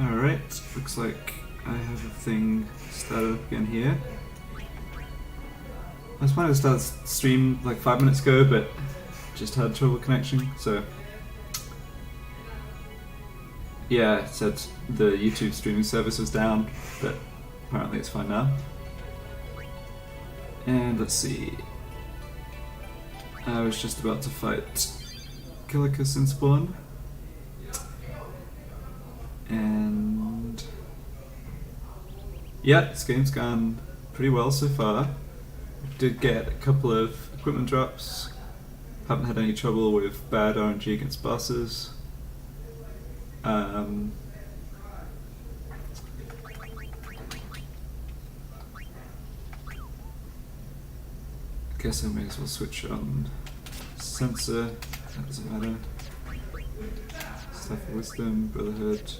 Alright, looks like I have a thing started up again here. I was planning to start the stream like 5 minutes ago, but just had trouble connecting, so yeah, it said the YouTube streaming service was down, but apparently it's fine now. And let's see. I was just about to fight Sinspawn. And yeah, this game's gone pretty well so far. Did get a couple of equipment drops. Haven't had any trouble with bad RNG against bosses. Guess I may as well switch on sensor. That doesn't matter. Staff of Wisdom, Brotherhood,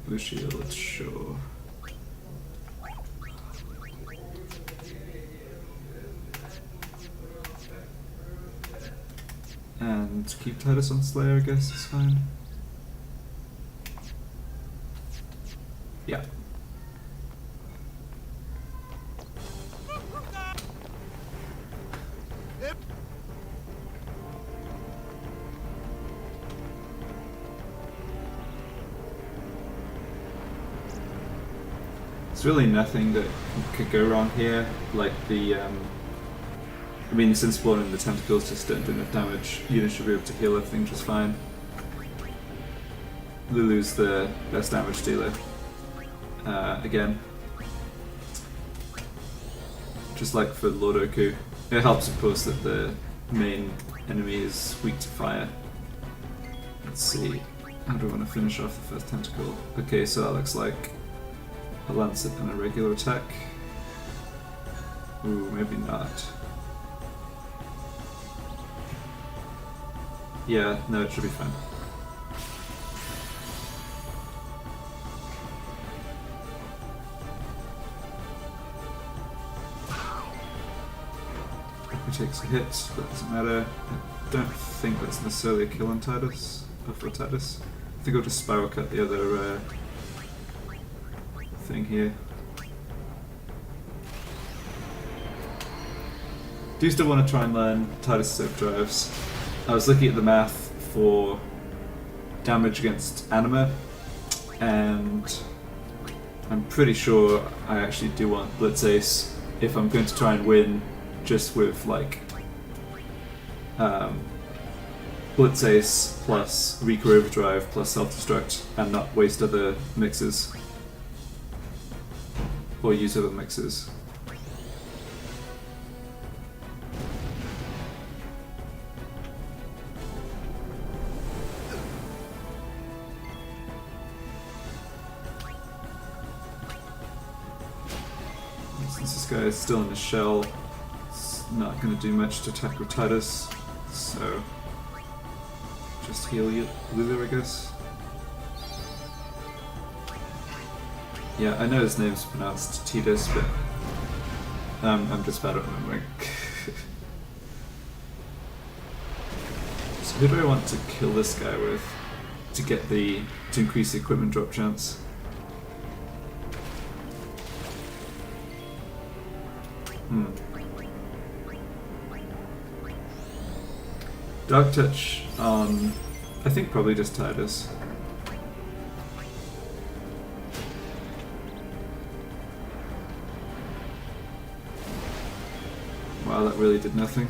Blue Shield, sure. And keep Titus on Slayer, I guess is fine. Yeah. There's really nothing that could go wrong here, like the I mean, the Sinspawn and the tentacles just don't do enough damage. Units should be able to heal everything just fine. Lulu's the best damage dealer. Again. Just like for Lord Oku. It helps, of course, that the main enemy is weak to fire. Let's see. How do I want to finish off the first tentacle? Okay, so that looks like a lancet and a regular attack. Ooh, maybe not. Yeah, no, it should be fine. He takes a hit, but it doesn't matter. I don't think that's necessarily a kill on Titus, or for Titus. I think I'll just spiral cut the other thing here. Do still want to try and learn Titus overdrives. I was looking at the math for damage against anima, and I'm pretty sure I actually do want Blitz Ace if I'm going to try and win just with like Blitz Ace plus Recur Overdrive plus Self-Destruct and not waste other mixes or use other mixes. Since this guy is still in his shell, it's not going to do much to attack with Titus, so just heal you, Lulu, I guess. Yeah, I know his name's pronounced Titus, but I'm just bad at remembering. So who do I want to kill this guy with to get to increase the equipment drop chance? Dark Touch on, I think probably just Titus. Wow, that really did nothing.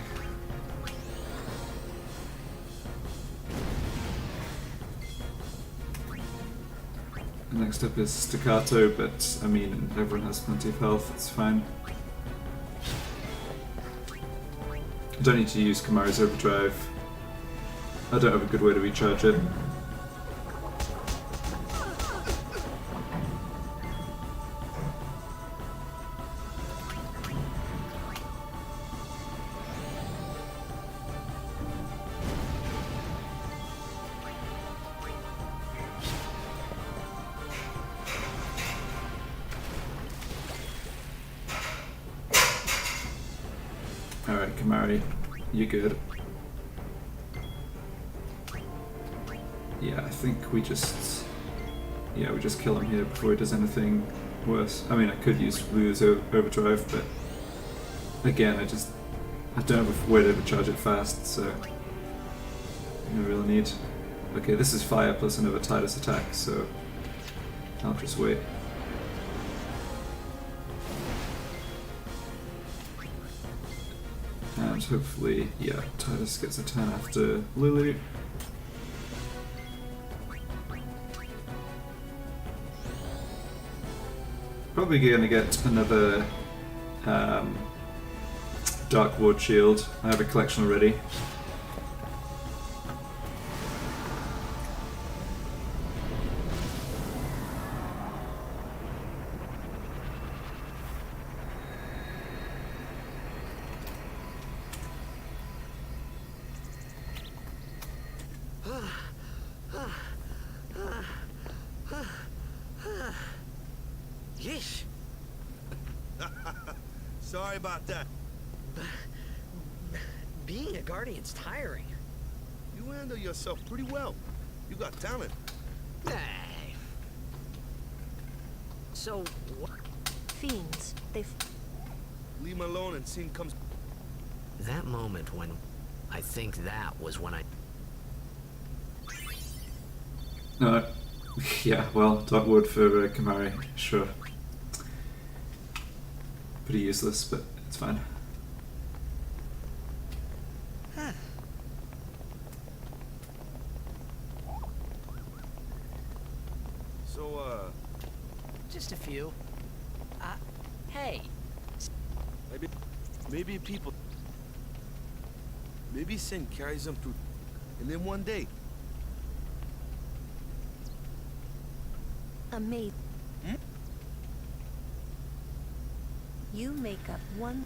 Next up is Staccato, but I mean, everyone has plenty of health, it's fine. I don't need to use Kamari's Overdrive. I don't have a good way to recharge it. Alright, Kamari, you're good. Yeah, I think we just yeah, we just kill him here before he does anything worse. I mean, I could use Wu's overdrive, but again, I don't have a way to overcharge it fast, so no real need. Okay, this is fire plus another Tidus attack, so I'll just wait. And hopefully, yeah, Tidus gets a turn after Lily. Probably gonna get another Dark Ward shield. I have a collection already. Yeesh. Sorry about that. Being a guardian's tiring. You handle yourself pretty well. You got talent. Hey. So, what? Fiends. Leave him alone and Sin comes. That moment when I think that was when I. Yeah, well, Dark Ward for Kamari, sure. Pretty useless, but it's fine. So, Just a few. Hey. maybe people. Maybe Sin carries them through, and then one day. Amazing. You make up one.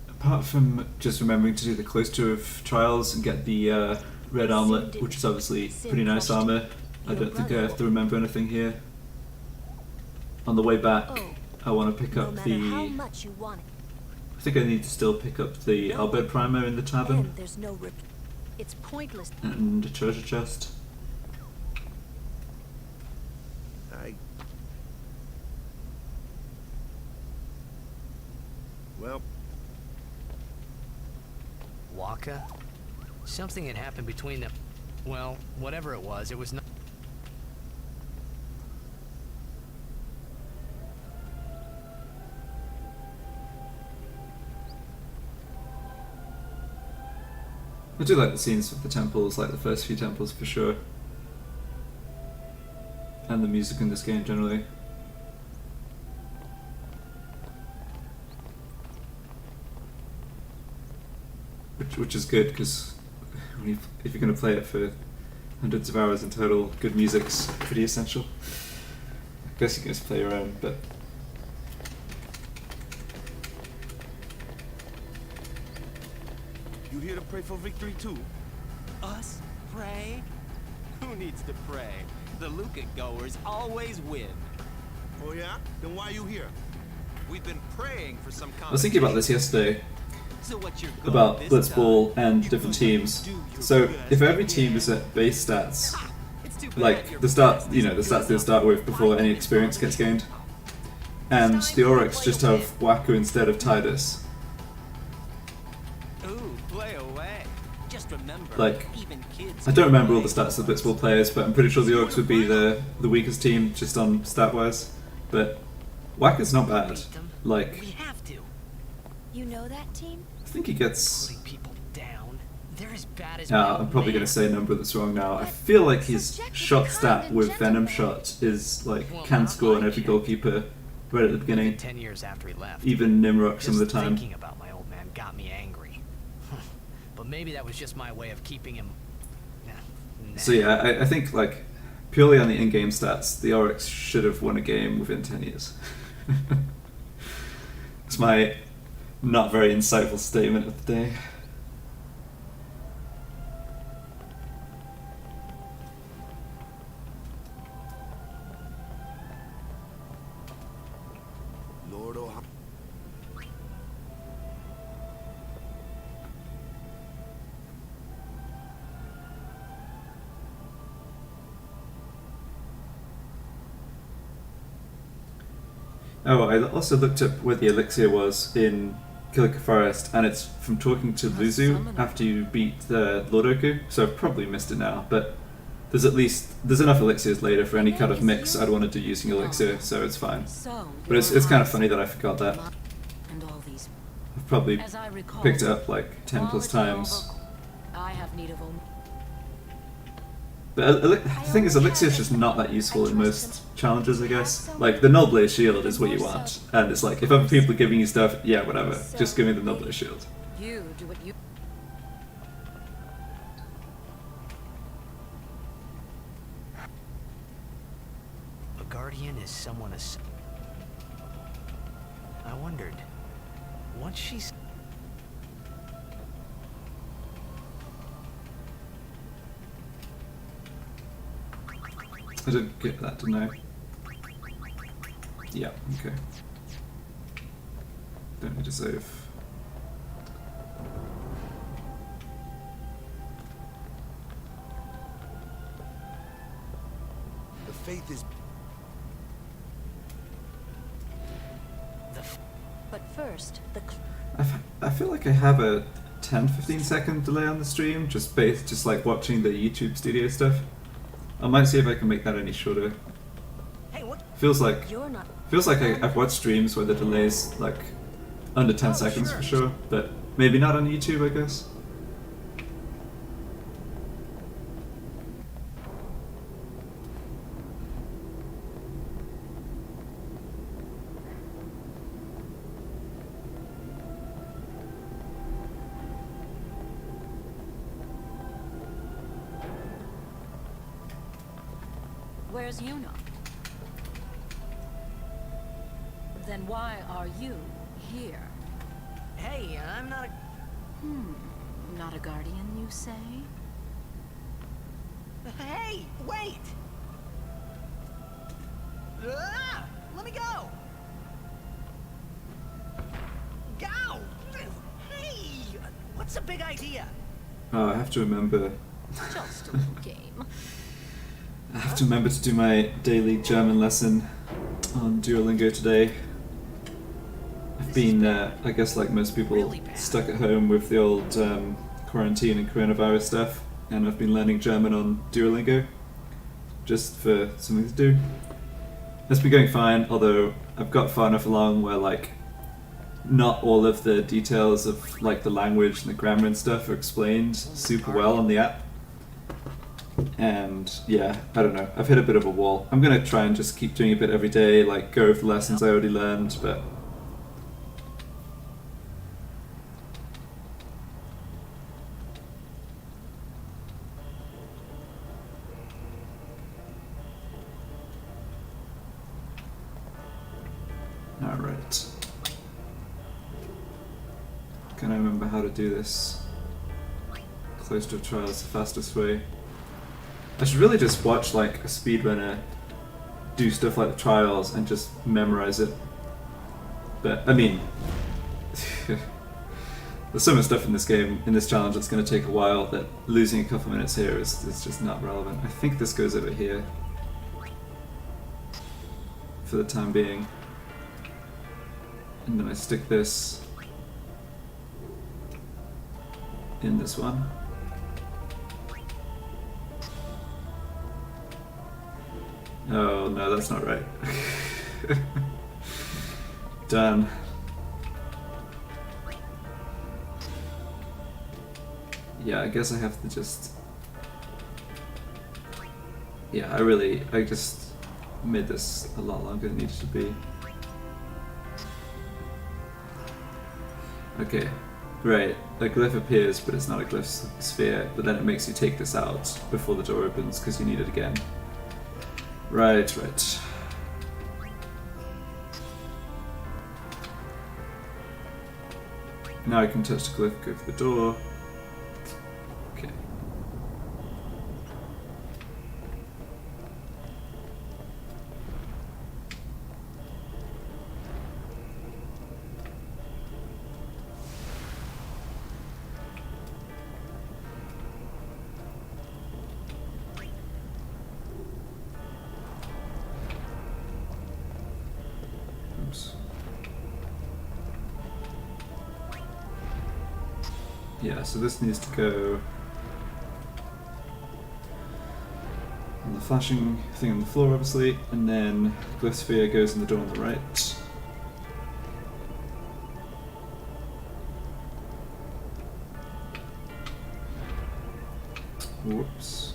Apart from just remembering to do the close tour of trials and get the red armlet, which is obviously pretty nice armor, I don't think I have to remember anything here. On the way back, I want to pick up the. I think I need to still pick up the Albert Primer in the tavern. There's no it's pointless. And a treasure chest. Well, Waka? Something had happened between them. Well, whatever it was not. I do like the scenes with the temples, like the first few temples for sure. And the music in this game generally. Which is good, because if you're going to play it for hundreds of hours in total, good music's pretty essential. I guess you can just play your own, but... you here to pray for victory too? Us? Pray? Who needs to pray? The Luca goers always win. Oh yeah? Then why are you here? We've been praying for some I was thinking about this yesterday, So what's your goal about this Blitzball time? and You different gonna teams. do your So best if every again. team is at base stats, It's too bad like your the start, best you know, the isn't stats they good start with enough. before any experience gets gained, and the Oryx just have Waku instead of Tidus. Ooh, play away. Just remember, Like, even kids I don't remember all the play. stats of the Blitzball players, but I'm pretty sure the Orcs would be the weakest team just on stat wise. But Waku's not bad. Like, We have to. You know that team? I think he gets. Putting people down. They're as bad as. I'm probably going to say a number that's wrong now. I feel like his shot stat with Venom Shot is like can score on every goalkeeper right at the beginning. 10 years after he left. Even Nimrock some of the Just time. thinking about my old man got me angry. But maybe that was just my way of keeping him. Nah. So yeah, I think like purely on the in-game stats, the Oryx should have won a game within 10 years. It's my not very insightful statement of the day. Lord, oh, Oh, I also looked up where the elixir was in Kilika Forest, and it's from talking to Luzu after you beat the Lordoku, so I've probably missed it now, but there's enough elixirs later for any kind of mix I'd want to do using elixir, so it's fine. But it's kind of funny that I forgot that. And all these, I've probably as I recall, picked it up like 10 plus times. I have need of only. But the thing is, elixir is just not that useful in most challenges, I guess. Like, the Null Blaze Shield is what you want, and it's like, if other people are giving you stuff, yeah, whatever, just give me the Null Blaze Shield. You do what you. A guardian is someone I wondered, once she's... I didn't get that, didn't I? Yeah, okay. Don't need to save. The faith is... But first, the I feel like I have a 10-15 second delay on the stream, just like watching the YouTube studio stuff. I might see if I can make that any shorter. Hey, what? Feels like you're I've watched streams where the delay's like under 10 seconds for sure, but maybe not on YouTube, I guess. Where's Yuna? Then why are you here? Hey, I'm not a... Not a guardian, you say? Hey, wait! Ah, let me go! Go! Hey! What's the big idea? Oh, I have to remember. Just a little game. I have to remember to do my daily German lesson on Duolingo today. I've been, I guess like most people, stuck at home with the old quarantine and coronavirus stuff, and I've been learning German on Duolingo, just for something to do. It's been going fine, although I've got far enough along where like not all of the details of like the language and the grammar and stuff are explained super well on the app. And yeah, I don't know, I've hit a bit of a wall. I'm gonna try and just keep doing a bit every day, like go over the lessons I already learned, but alright. Can I remember how to do this? Close to a trial is the fastest way. I should really just watch like a speedrunner do stuff like the trials and just memorize it. But I mean, there's so much stuff in this game, in this challenge, that's going to take a while that losing a couple minutes here is just not relevant. I think this goes over here for the time being. And then I stick this in this one. Oh no, that's not right. Done. Yeah, I guess I have to just... Yeah, I just made this a lot longer than it needed to be. Okay, right, a glyph appears, but it's not a glyph sphere, but then it makes you take this out before the door opens because you need it again. Right, right. Now I can touch the glyph, go for the door. Okay. Oops. Yeah, so this needs to go on the flashing thing on the floor, obviously, and then Glyph Sphere goes in the door on the right. Whoops.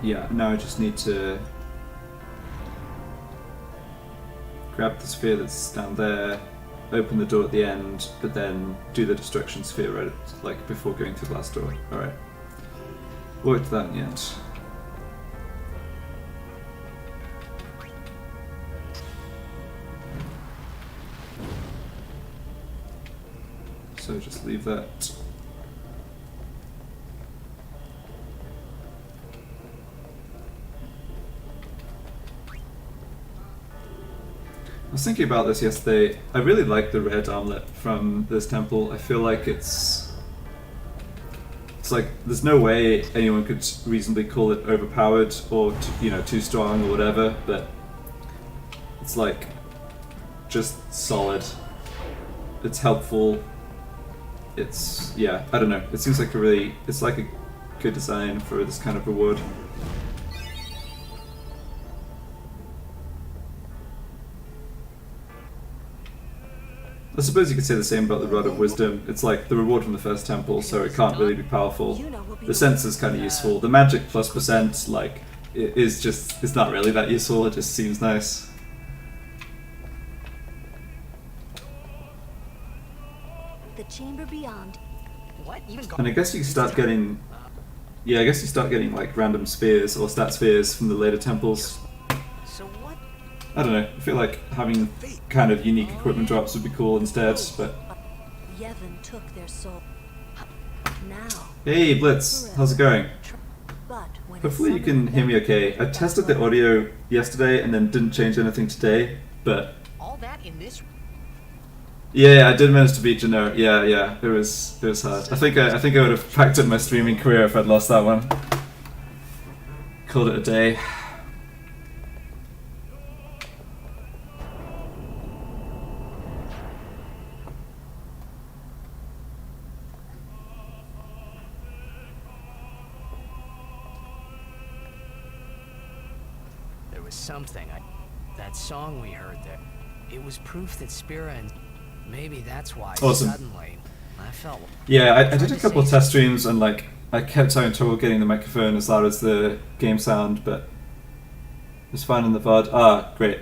Yeah, now I just need to grab the sphere that's down there, open the door at the end, but then do the destruction sphere right, like before going through the last door. Alright. Worked that in the end. So just leave that. I was thinking about this yesterday. I really like the red armlet from this temple. I feel like it's like there's no way anyone could reasonably call it overpowered or too strong or whatever, but it's like just solid. It's helpful. It's I don't know. It seems like it's like a good design for this kind of reward. I suppose you could say the same about the Rod of Wisdom. It's like the reward from the first temple, so it can't really be powerful. The sense is kind of useful. The magic plus %, like, it's not really that useful, it just seems nice. The chamber beyond. What? Even And I guess you start getting... Yeah, I guess you start getting, like, random spheres or stat spheres from the later temples. So what? I don't know, I feel like having kind of unique equipment drops would be cool instead, but... Yevon took their soul. Now. Hey Blitz, how's it going? But when Hopefully you can hear me okay. I tested the audio yesterday and then didn't change anything today, but... All that in this? Yeah, I did manage to beat Geneaux. Yeah, it was hard. I think I would have packed up my streaming career if I'd lost that one. Called it a day. There was something. That song we heard there. It was proof that Spira and maybe that's why Awesome. suddenly I felt. Yeah, I did a couple of test streams and like I kept having trouble getting the microphone as loud as the game sound, but it's fine in the VOD. Ah, great.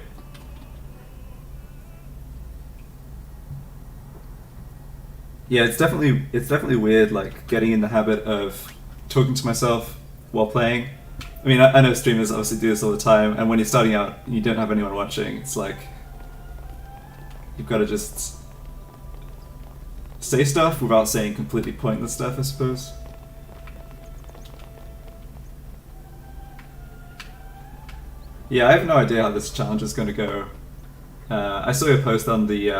Yeah, it's definitely weird like getting in the habit of talking to myself while playing. I mean, I know streamers obviously do this all the time, and when you're starting out and you don't have anyone watching, it's like you've got to just say stuff without saying completely pointless stuff, I suppose. Yeah, I have no idea how this challenge is going to go. I saw your post on the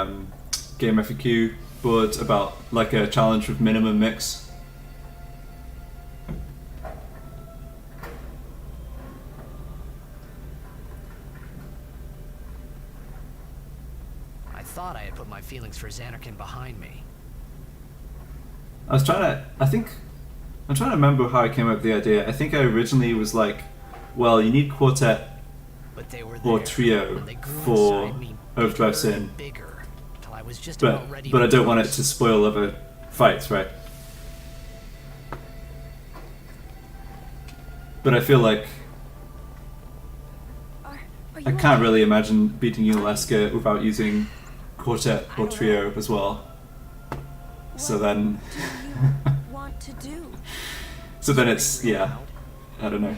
Game FAQ board about like a challenge with minimum mix. I thought I had put my feelings for Xanarkin behind me. I'm trying to remember how I came up with the idea. I think I originally was like, well, you need quartet But they were or there, trio and they grew for inside me Overdrive bigger Sin, and bigger, till I was just but about ready I to don't want it burst. to spoil other fights, right? But I feel like I can't really imagine beating Unalaska without using quartet or trio as well. So then, want to do? so then it's I don't know.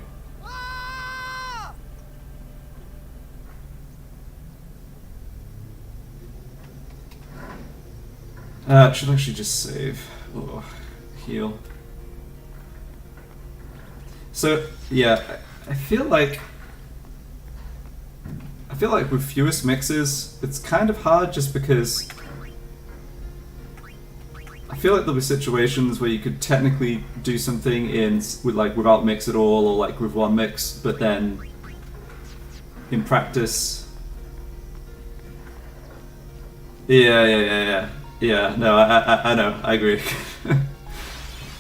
Should actually just save or heal. So yeah, I feel like with fewest mixes, it's kind of hard just because I feel like there'll be situations where you could technically do something without mix at all, or like with one mix, but then in practice, yeah. No, I know, I agree.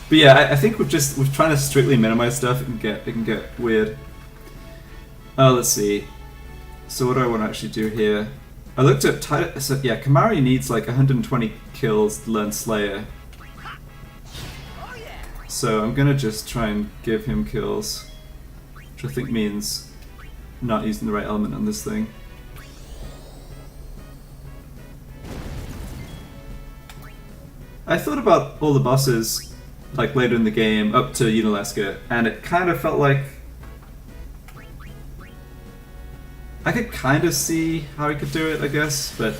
But yeah, I think with trying to strictly minimize stuff, it can get weird. Oh, let's see. So what do I want to actually do here? I looked at so yeah, Kimahri needs like 120 kills to learn Slayer. So I'm gonna just try and give him kills, which I think means not using the right element on this thing. I thought about all the bosses like later in the game up to Untitled, and it kind of felt like I could kind of see how he could do it, I guess, but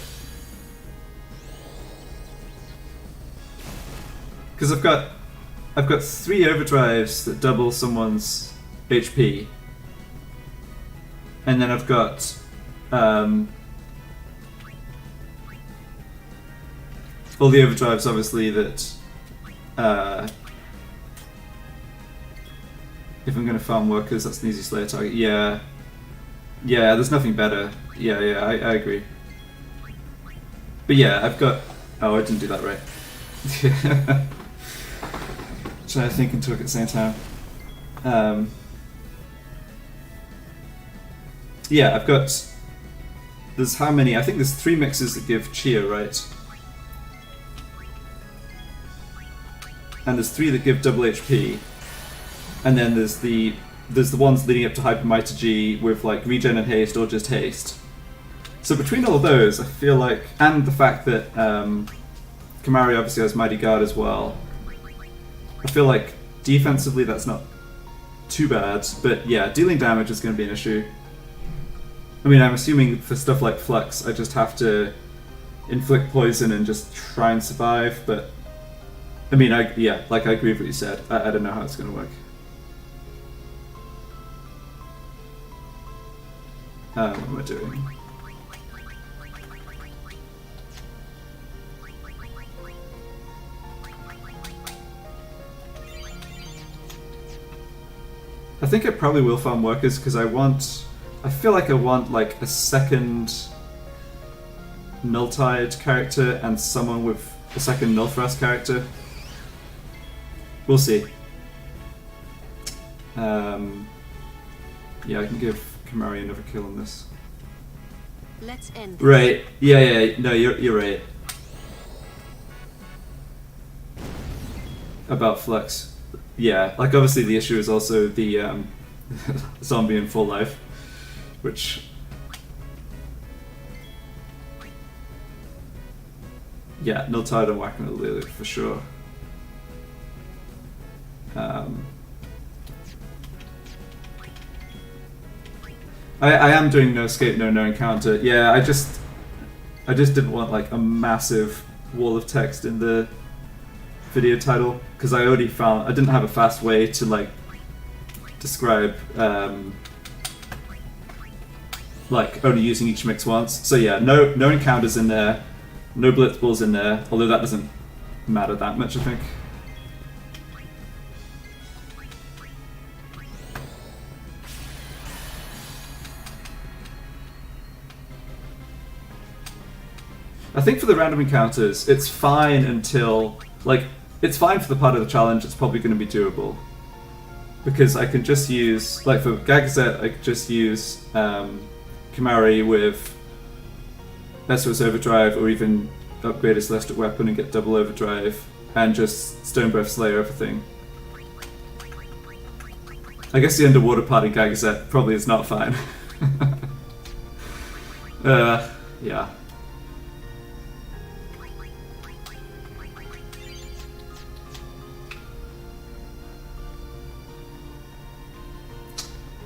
because I've got 3 overdrives that double someone's HP, and then I've got all the overdrives, obviously, that if I'm going to farm workers, that's an easy Slayer target. Yeah, there's nothing better. Yeah, I agree. But yeah, I've got... Oh, I didn't do that right. Trying to think and talk at the same time. Yeah, I've got... There's how many? I think there's 3 mixes that give Chia, right? And there's 3 that give double HP. And then there's the ones leading up to Hyper Mighty G with like regen and haste or just haste. So between all of those, I feel like, and the fact that Kimahri obviously has Mighty Guard as well, I feel like defensively that's not too bad, but yeah, dealing damage is going to be an issue. I mean, I'm assuming for stuff like Flux, I just have to inflict poison and just try and survive, but I mean, I agree with what you said. I don't know how it's going to work. What am I doing? I think I probably will farm workers because I feel like I want like a second Null-Tide character and someone with a second Null-Thrust character. We'll see. Yeah, I can give Kimahri another kill on this. Let's end. Right. Yeah. No, you're right. About Flux. Yeah, like obviously the issue is also the zombie in full life, which yeah, Null-Tide and whacking the Lily for sure. I am doing no escape, no encounter. Yeah, I just didn't want like a massive wall of text in the video title because I already found I didn't have a fast way to like describe like only using each mix once. So yeah, no encounters in there, no blitzballs in there. Although that doesn't matter that much, I think. I think for the random encounters, it's fine until, like, it's fine for the part of the challenge, it's probably going to be doable. Because I can just use, like for Gagazet, I could just use Kimahri with SOS Overdrive, or even upgrade a Celestial Weapon and get double Overdrive, and just Stone Breath Slayer everything. I guess the underwater part in Gagazet probably is not fine. Yeah.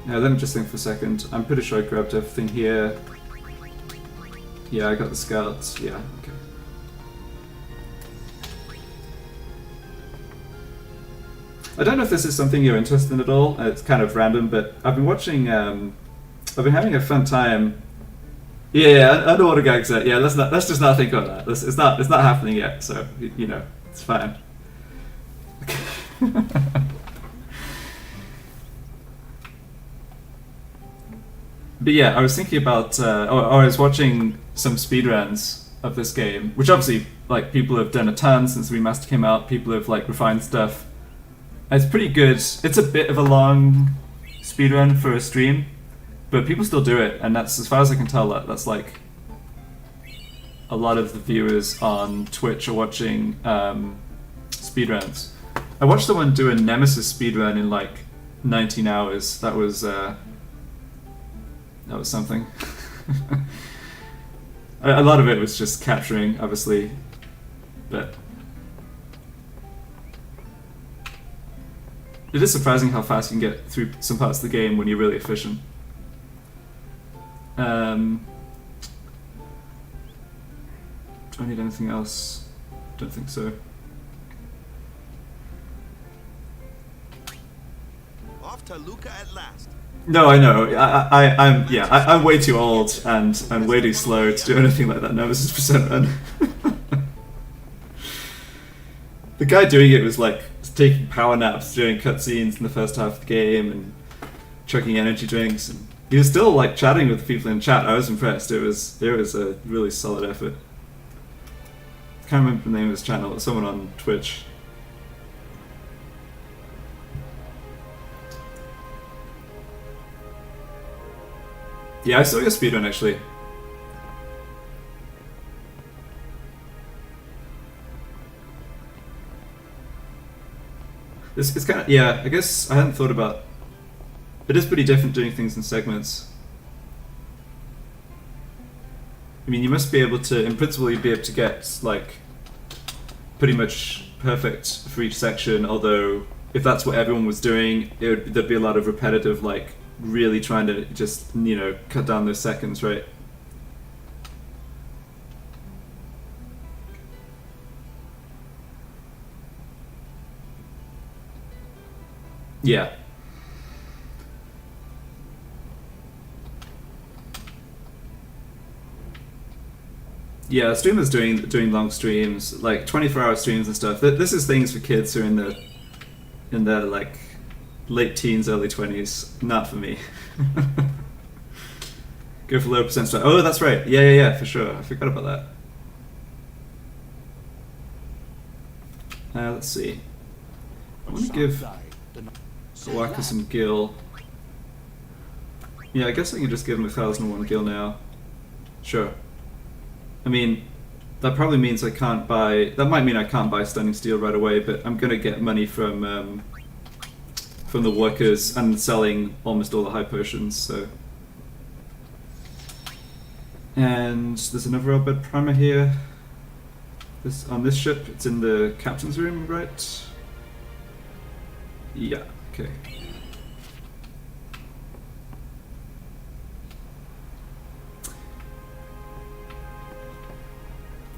Yeah, let me just think for a second. I'm pretty sure I grabbed everything here. Yeah, I got the scouts. Yeah, okay. I don't know if this is something you're interested in at all. It's kind of random, but I've been watching. I've been having a fun time. Yeah, underwater gags. Yeah, let's just not think about that. It's not happening yet. So you know, it's fine. But yeah, I was thinking about, or I was watching some speedruns of this game, which obviously, like, people have done a ton since the remaster came out. People have, like, refined stuff. It's pretty good. It's a bit of a long speedrun for a stream, but people still do it, and that's, as far as I can tell, that's like a lot of the viewers on Twitch are watching speedruns. I watched someone do a Nemesis speedrun in like 19 hours. That was something. A lot of it was just capturing, obviously, but it is surprising how fast you can get through some parts of the game when you're really efficient. Do I need anything else? Don't think so. Off to Luca at last. No, I know. I'm way too old and I'm way too slow to do anything like that. Nemesis percent run. The guy doing it was like taking power naps during cutscenes in the first half of the game and chugging energy drinks, and he was still like chatting with people in chat. I was impressed. It was a really solid effort. I can't remember the name of his channel. It was someone on Twitch. Yeah, I saw your speedrun actually. It's kind of, yeah, I guess I hadn't thought about, it is pretty different doing things in segments. I mean, you must be able to, in principle, you'd be able to get like pretty much perfect for each section, although if that's what everyone was doing, there'd be a lot of repetitive, like really trying to just, you know, cut down those seconds, right? Yeah. Yeah, streamers doing long streams, like 24-hour streams and stuff. This is things for kids who are in their like late teens, early 20s. Not for me. Go for low percent stuff. Oh, that's right. Yeah, for sure. I forgot about that. Let's see. I want to give Waka some gil. Yeah, I guess I can just give him 1001 gil now. Sure. I mean, that probably means I can't buy... That might mean I can't buy Stunning Steel right away, but I'm gonna get money from the workers and selling almost all the high potions, so... And there's another Red Primer here. On this ship, it's in the captain's room, right? Yeah, okay.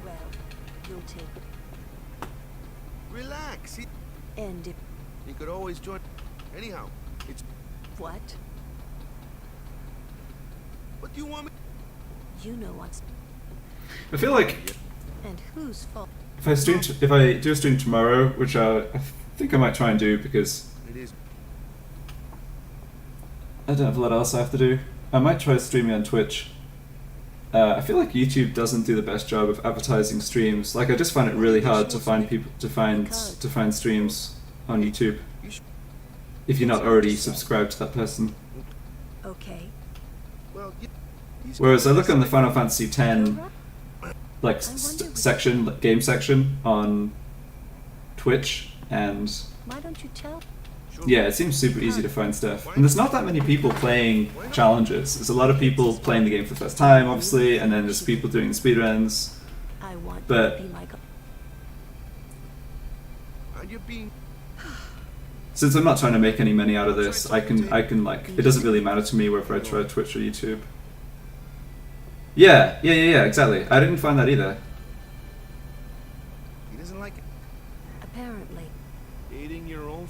Well, you'll take Relax. and if You could always join. Anyhow, it's. what? What do you want me? You know what's I feel like and whose fault. if I do a stream tomorrow, which I think I might try and do because It is. I don't have a lot else I have to do. I might try streaming on Twitch. I feel like YouTube doesn't do the best job of advertising streams. Like I just find it really hard to find people to find streams on YouTube if you're not already subscribed to that person. Okay. Well, Whereas I look on the Final Fantasy X like section, like game section on Twitch, and Why don't you tell? yeah, it seems super easy to find stuff. And there's not that many people playing challenges. There's a lot of people playing the game for the first time, obviously, and then there's people doing speedruns. I want But- you to be my you're being. Since I'm not trying to make any money out of this, I can like, it doesn't really matter to me whether I try Twitch or YouTube. Yeah, exactly. I didn't find that either. He doesn't like it. apparently. Eating your own.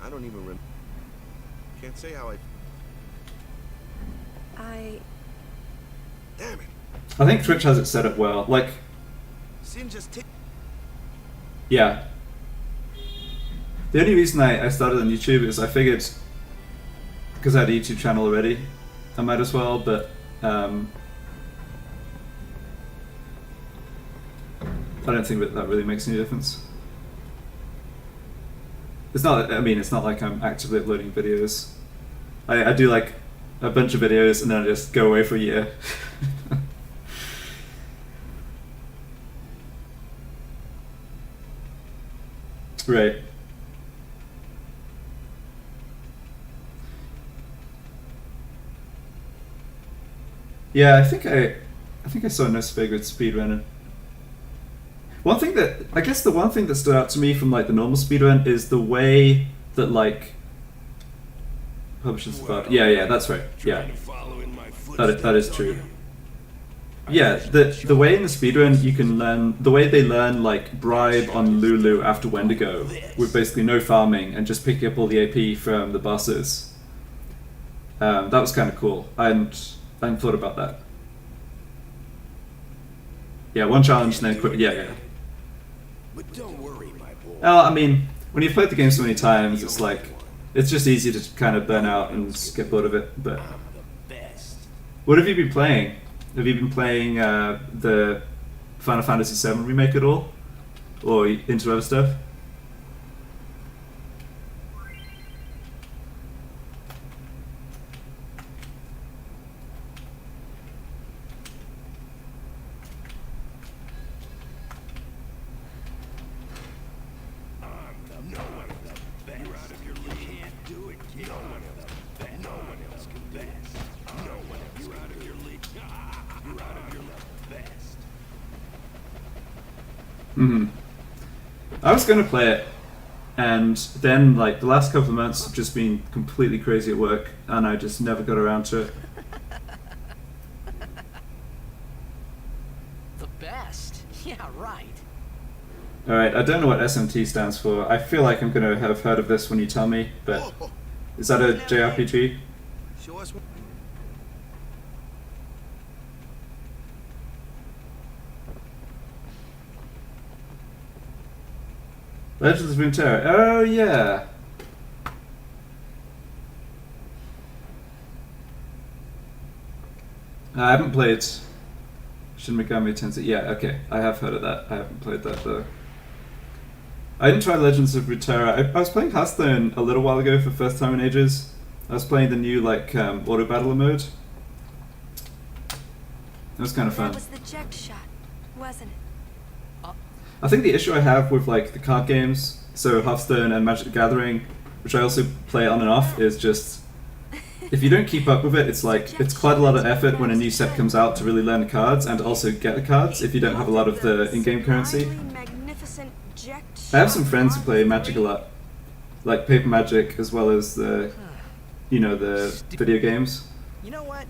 I don't even remember. Can't say how I... Damn it. I think Twitch has it set up well. Like, Sin just tick. yeah. The only reason I started on YouTube is I figured, because I had a YouTube channel already, I might as well, but I don't think that really makes any difference. It's not, I mean, it's not like I'm actively uploading videos. I do like a bunch of videos and then I just go away for a year. Right. Yeah, I think I saw No Spig with speedrunning. One thing that, I guess the one thing that stood out to me from like the normal speedrun is the way that like publishers about. Yeah, that's right. Yeah, that is true. Yeah, the way in the speedrun you can learn, the way they learn like bribe on Lulu after Wendigo with basically no farming and just picking up all the AP from the bosses. That was kind of cool. I hadn't thought about that. Yeah, one challenge and then quit. Yeah. But don't worry, my boy. Well, I mean, when you've played the game so many times, it's like, it's just easy to kind of burn out and get bored of it. But what have you been playing? Have you been playing the Final Fantasy VII remake at all? Or into other stuff? I was going to play it, and then like the last couple of months have just been completely crazy at work, and I just never got around to it. The best? Yeah, right. Alright, I don't know what SMT stands for. I feel like I'm going to have heard of this when you tell me, but is that a JRPG? Show us what. Legends of Runeterra. Oh yeah. I haven't played Shin Megami Tensei. Yeah, okay. I have heard of that. I haven't played that though. I didn't try Legends of Runeterra. I was playing Hearthstone a little while ago for the first time in ages. I was playing the new like auto battler mode. It was kind of fun. That was the eject shot, wasn't it? I think the issue I have with like the card games, so Hearthstone and Magic the Gathering, which I also play on and off, is just if you don't keep up with it, it's like it's quite a lot of effort when a new set comes out to really learn the cards and also get the cards if you don't have a lot of the in-game currency. I have some friends who play Magic a lot, like Paper Magic as well as the, you know, the video games. You know what?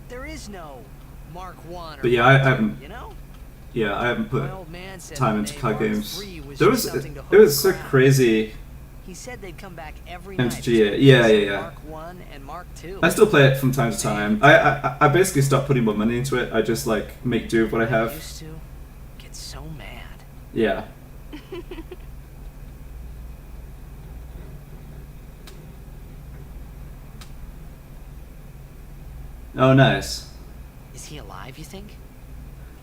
There is no Mark 1 or But yeah, I haven't. you know? Yeah, I haven't put My old man said time one into day card Mark games. III was There just was something to it hook was a so crowd. crazy. He said they'd come back every NSGNSNCNI, night. yeah. Mark 1 and Mark 2. I still play it from time to time. I basically stopped putting more money into it. I just like make do with what I I have. used to get so mad. Yeah. Oh, nice. Is he alive, you think?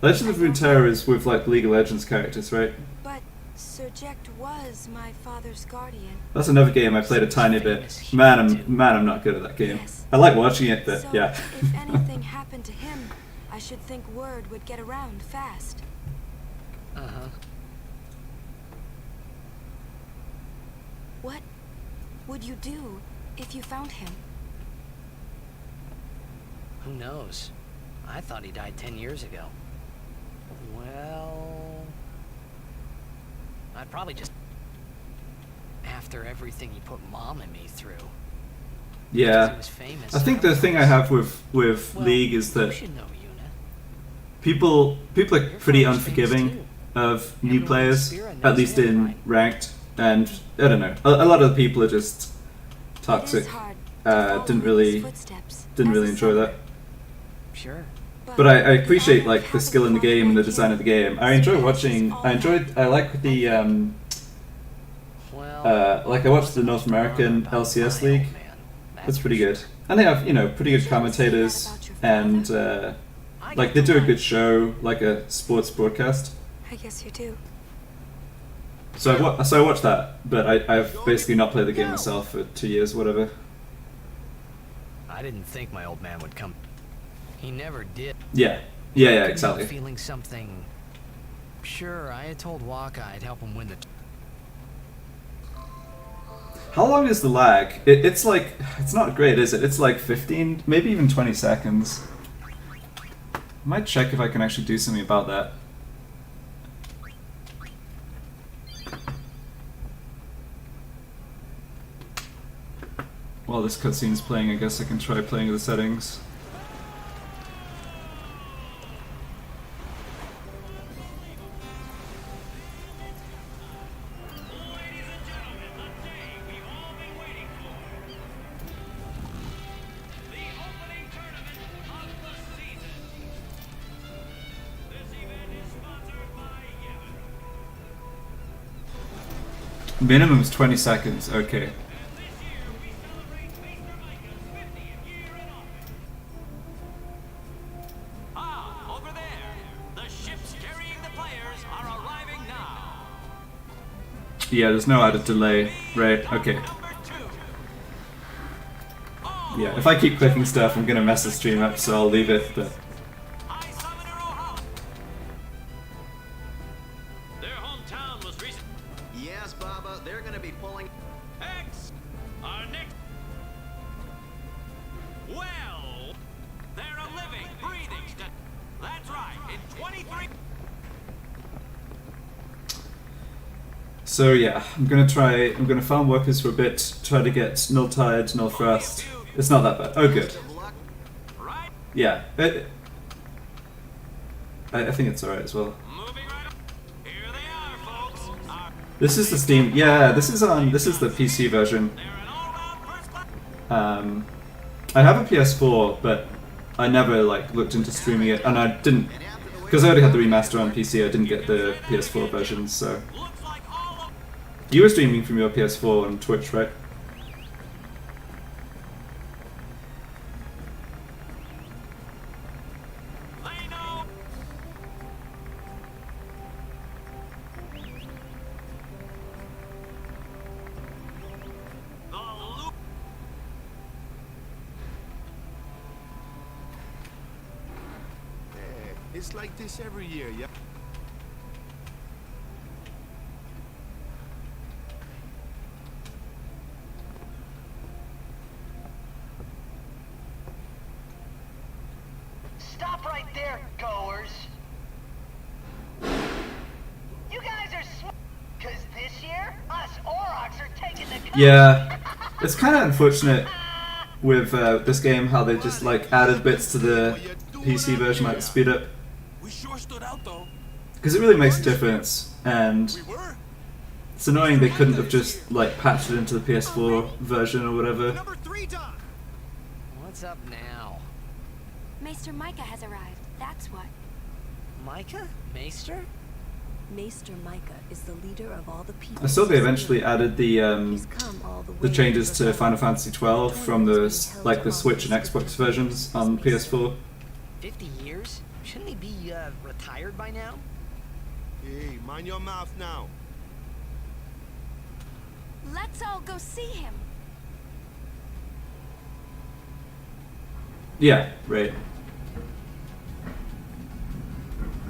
Legend of Runeterra is with like League of Legends characters, right? But Sir Jekt was my father's guardian. That's another game I played a tiny bit. Man, I'm not good at that game. Yes. I like watching it, but So yeah. if anything happened to him, I should think word would get around fast. Uh-huh. What would you do if you found him? Who knows? I thought he died 10 years ago. Well, I'd probably just... After everything he put Mom and me through. Because he Yeah. was famous. I think the thing I have with Well, League is you that should know Yuna. people are Your pretty father's famous unforgiving too. of new Everyone players, in Spira at knows least him, in right? ranked, and I don't know. A lot of the people are just toxic. It is hard to Didn't follow in his really footsteps didn't as really a enjoy that. summoner. Sure. But I the appreciate island like the hasn't skill in the fallen game and the back design yet. of the game. I enjoy watching. I like the Well, like I watched the North American LCS League. That's pretty good. And they have pretty good commentators and like they do a good show, like a sports broadcast. I guess you do. So I watched that, but I've basically not played the game myself for 2 years, whatever. I didn't think my old man would come. He never did. Yeah, Couldn't help exactly. Feeling something. Sure, I had told Waka I'd help him win the. How long is the lag? It's like, it's not great, is it? It's like 15, maybe even 20 seconds. I might check if I can actually do something about that. While this cutscene's playing, I guess I can try playing the settings. Minimum's 20 seconds, okay. Ah, over there. The ships carrying the players are arriving now. Yeah, there's no added delay. Right, okay. Number 2. Yeah, if I keep clicking stuff, I'm gonna mess the stream up, so I'll leave it, but... High Summoner O'Hara. Their hometown was recent. Yes, Baba, they're gonna be pulling. X. Our next. Well, they're a living, breathing. That's right. In 23. So yeah, I'm gonna farm workers for a bit, try to get Null Tide, Null Thrust. It's not that bad. Oh good. Right. Yeah, I think it's alright as well. Moving right up. Here they are, folks. This is the Steam, yeah, this is the PC version. They're an all-round first class. I have a PS4, but I never like looked into streaming it, and I didn't, because I already had the remaster on PC, I didn't get the PS4 version, so... Looks like all of. You were streaming from your PS4 on Twitch, right? They know. The loop. It's like this every year, yeah? Stop right there, goers. You guys are cause this year, us Aurochs are taking the Yeah, it's kind of unfortunate with this game how they just like added bits to the PC version, like the speed up, We sure stood out, though. because it really makes a difference, and We were. it's annoying they couldn't have just like patched it into the PS4 version or whatever. Number 3 done. What's up now? Maester Micah has arrived, that's what. Micah? Maester? Maester Micah is the leader of all the people. I saw they eventually added He's the come all the way changes to from Final Fantasy 12 from the like the Switch and Xbox versions on PS4. 50 years? Shouldn't he be, retired by now? Hey, mind your mouth now. Let's all go see him. Yeah, right.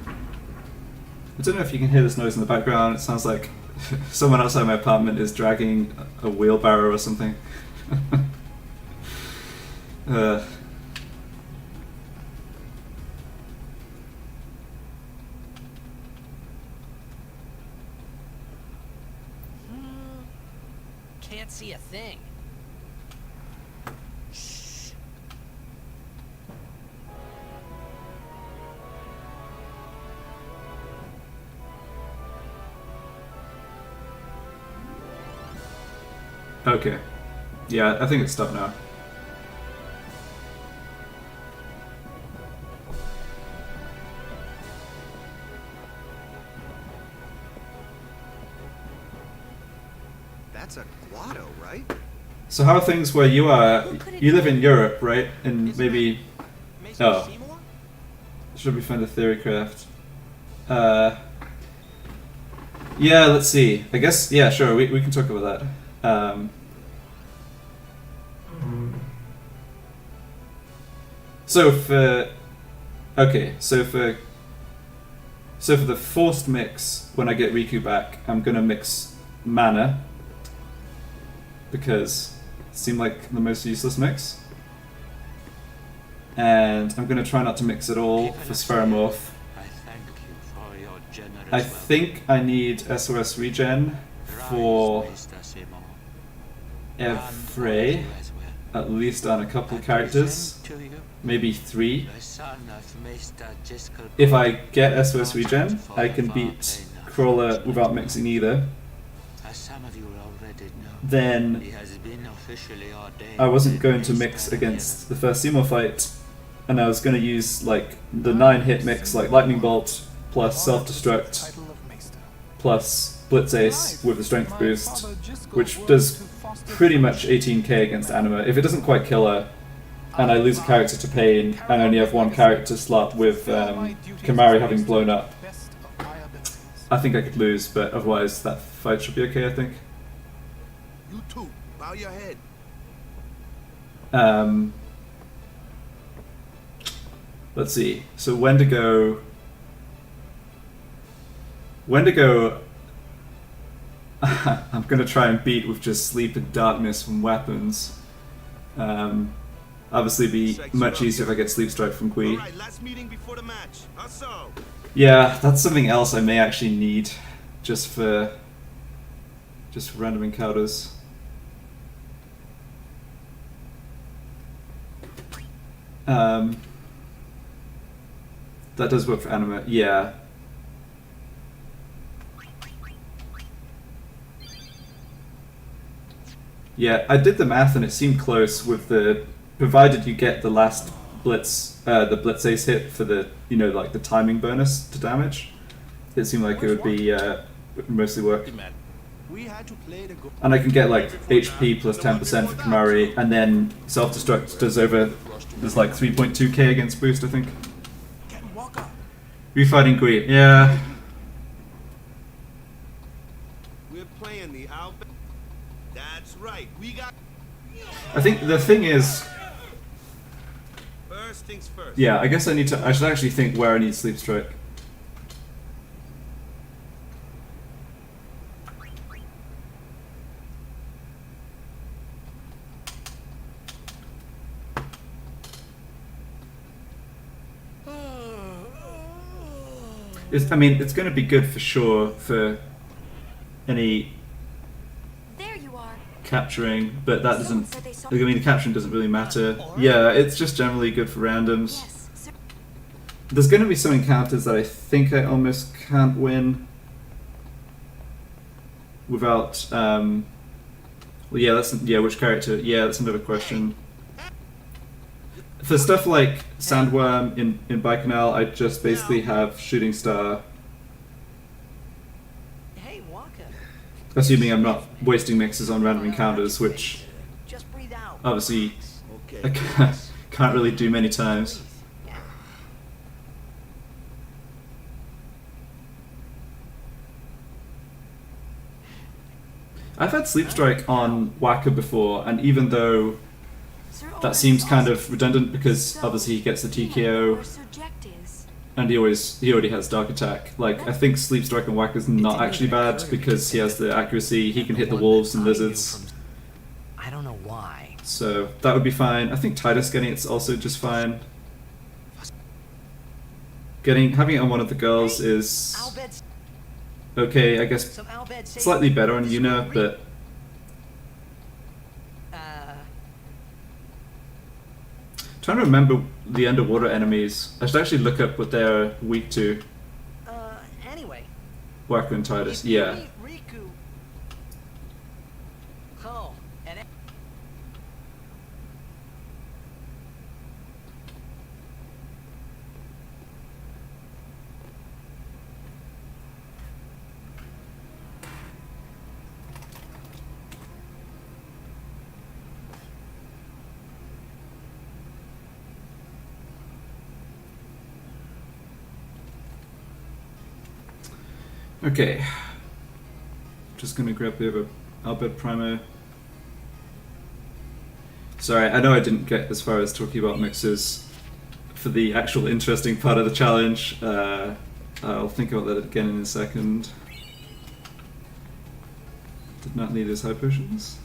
I don't know if you can hear this noise in the background. It sounds like someone outside my apartment is dragging a wheelbarrow or something. Can't see a thing. Okay. Yeah, I think it's stopped now. That's a grotto, right? So how are things where you are? You live in Europe, right? And maybe... Oh. Should we find a theory craft? Yeah, let's see. I guess, yeah, sure, we can talk about that. So for... Okay, so for the forced mix, when I get Riku back, I'm gonna mix mana. Because it seemed like the most useless mix. And I'm gonna try not to mix at all for Spheramorph. I think I need SOS regen for every, at least on a couple characters, maybe 3. If I get SOS regen, I can beat Crawler without mixing either. Then I wasn't going to mix against the first Seymour fight, and I was going to use like the 9-hit mix, like Lightning Bolt plus Self-Destruct plus Blitz Ace with the Strength boost, which does pretty much 18k against Anima. If it doesn't quite kill her, and I lose a character to Pain, and only have 1 character slot with Kamari having blown up, I think I could lose, but otherwise that fight should be okay, I think. You too. Bow your head. Let's see. So Wendigo. I'm gonna try and beat with just Sleep and Darkness from weapons. Obviously, be much easier if I get Sleep Strike from Kui. Alright, last meeting before the match. How so? Yeah, that's something else I may actually need, just for random encounters. That does work for Anima, yeah. Yeah, I did the math and it seemed close with the, provided you get the last Blitz, the Blitz Ace hit for the, you know, like the timing bonus to damage. It seemed like it would be, mostly work. And I can get like HP plus 10% for Kamari, and then Self-Destruct does there's like 3.2k against boost, I think. Refighting Kui, yeah. We're playing the Alpha. That's right. We got. I think the thing is, First things first. yeah, I guess I should actually think where I need Sleep Strike. I mean, it's going to be good for sure for any There you are. capturing, but that doesn't. I mean, the capturing doesn't really matter. Yeah, it's just generally good for randoms. Yes, sir. There's going to be some encounters that I think I almost can't win without. Well, yeah, which character? Yeah, that's another question. For stuff like Sandworm in Baikonur, I just basically have Shooting Star. Hey, Walker. Assuming I'm not wasting mixes on random encounters, which Just breathe out. obviously I Okay. can't really do many times. I've had Sleep Strike on Waka before, and even though that seems kind of redundant because obviously he gets the TKO and he already has Dark Attack. Like, I think Sleep Strike on Waka is not actually bad because he has the accuracy, he can hit the wolves and lizards. I don't know why. So that would be fine. I think Titus getting it's also just fine. Having it on one of the girls is okay, I guess slightly better on Yuna, but trying to remember the underwater enemies. I should actually look up what they're weak to. Anyway. Waka and Titus, yeah. Riku. Oh, and Okay. Just gonna grab the other Albert Primer. Sorry, I know I didn't get as far as talking about mixes for the actual interesting part of the challenge. I'll think about that again in a second. Did not need his high potions.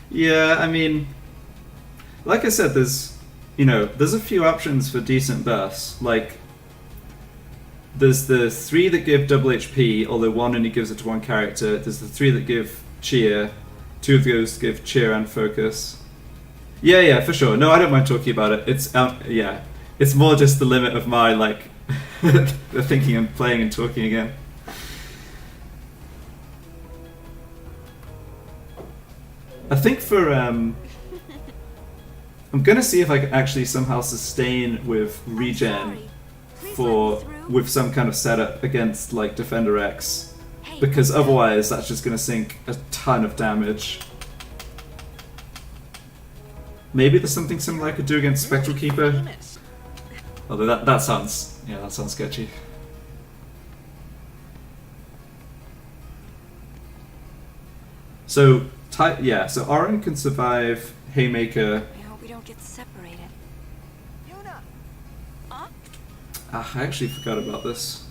Yeah, I mean, like I said, there's a few options for decent buffs. Like, there's the 3 that give double HP, although 1 only gives it to one character. There's the 3 that give cheer. 2 of those give cheer and focus. Yeah, for sure. No, I don't mind talking about it. It's yeah, it's more just the limit of my like the thinking and playing and talking again. I think for I'm gonna see if I can actually somehow sustain with regen with some kind of setup against like Defender X, because otherwise that's just gonna sink a ton of damage. Maybe there's something similar I could do against Spectral Keeper, although that sounds sketchy. So so Orin can survive Haymaker. I hope we don't get separated. Yuna! I actually forgot about this.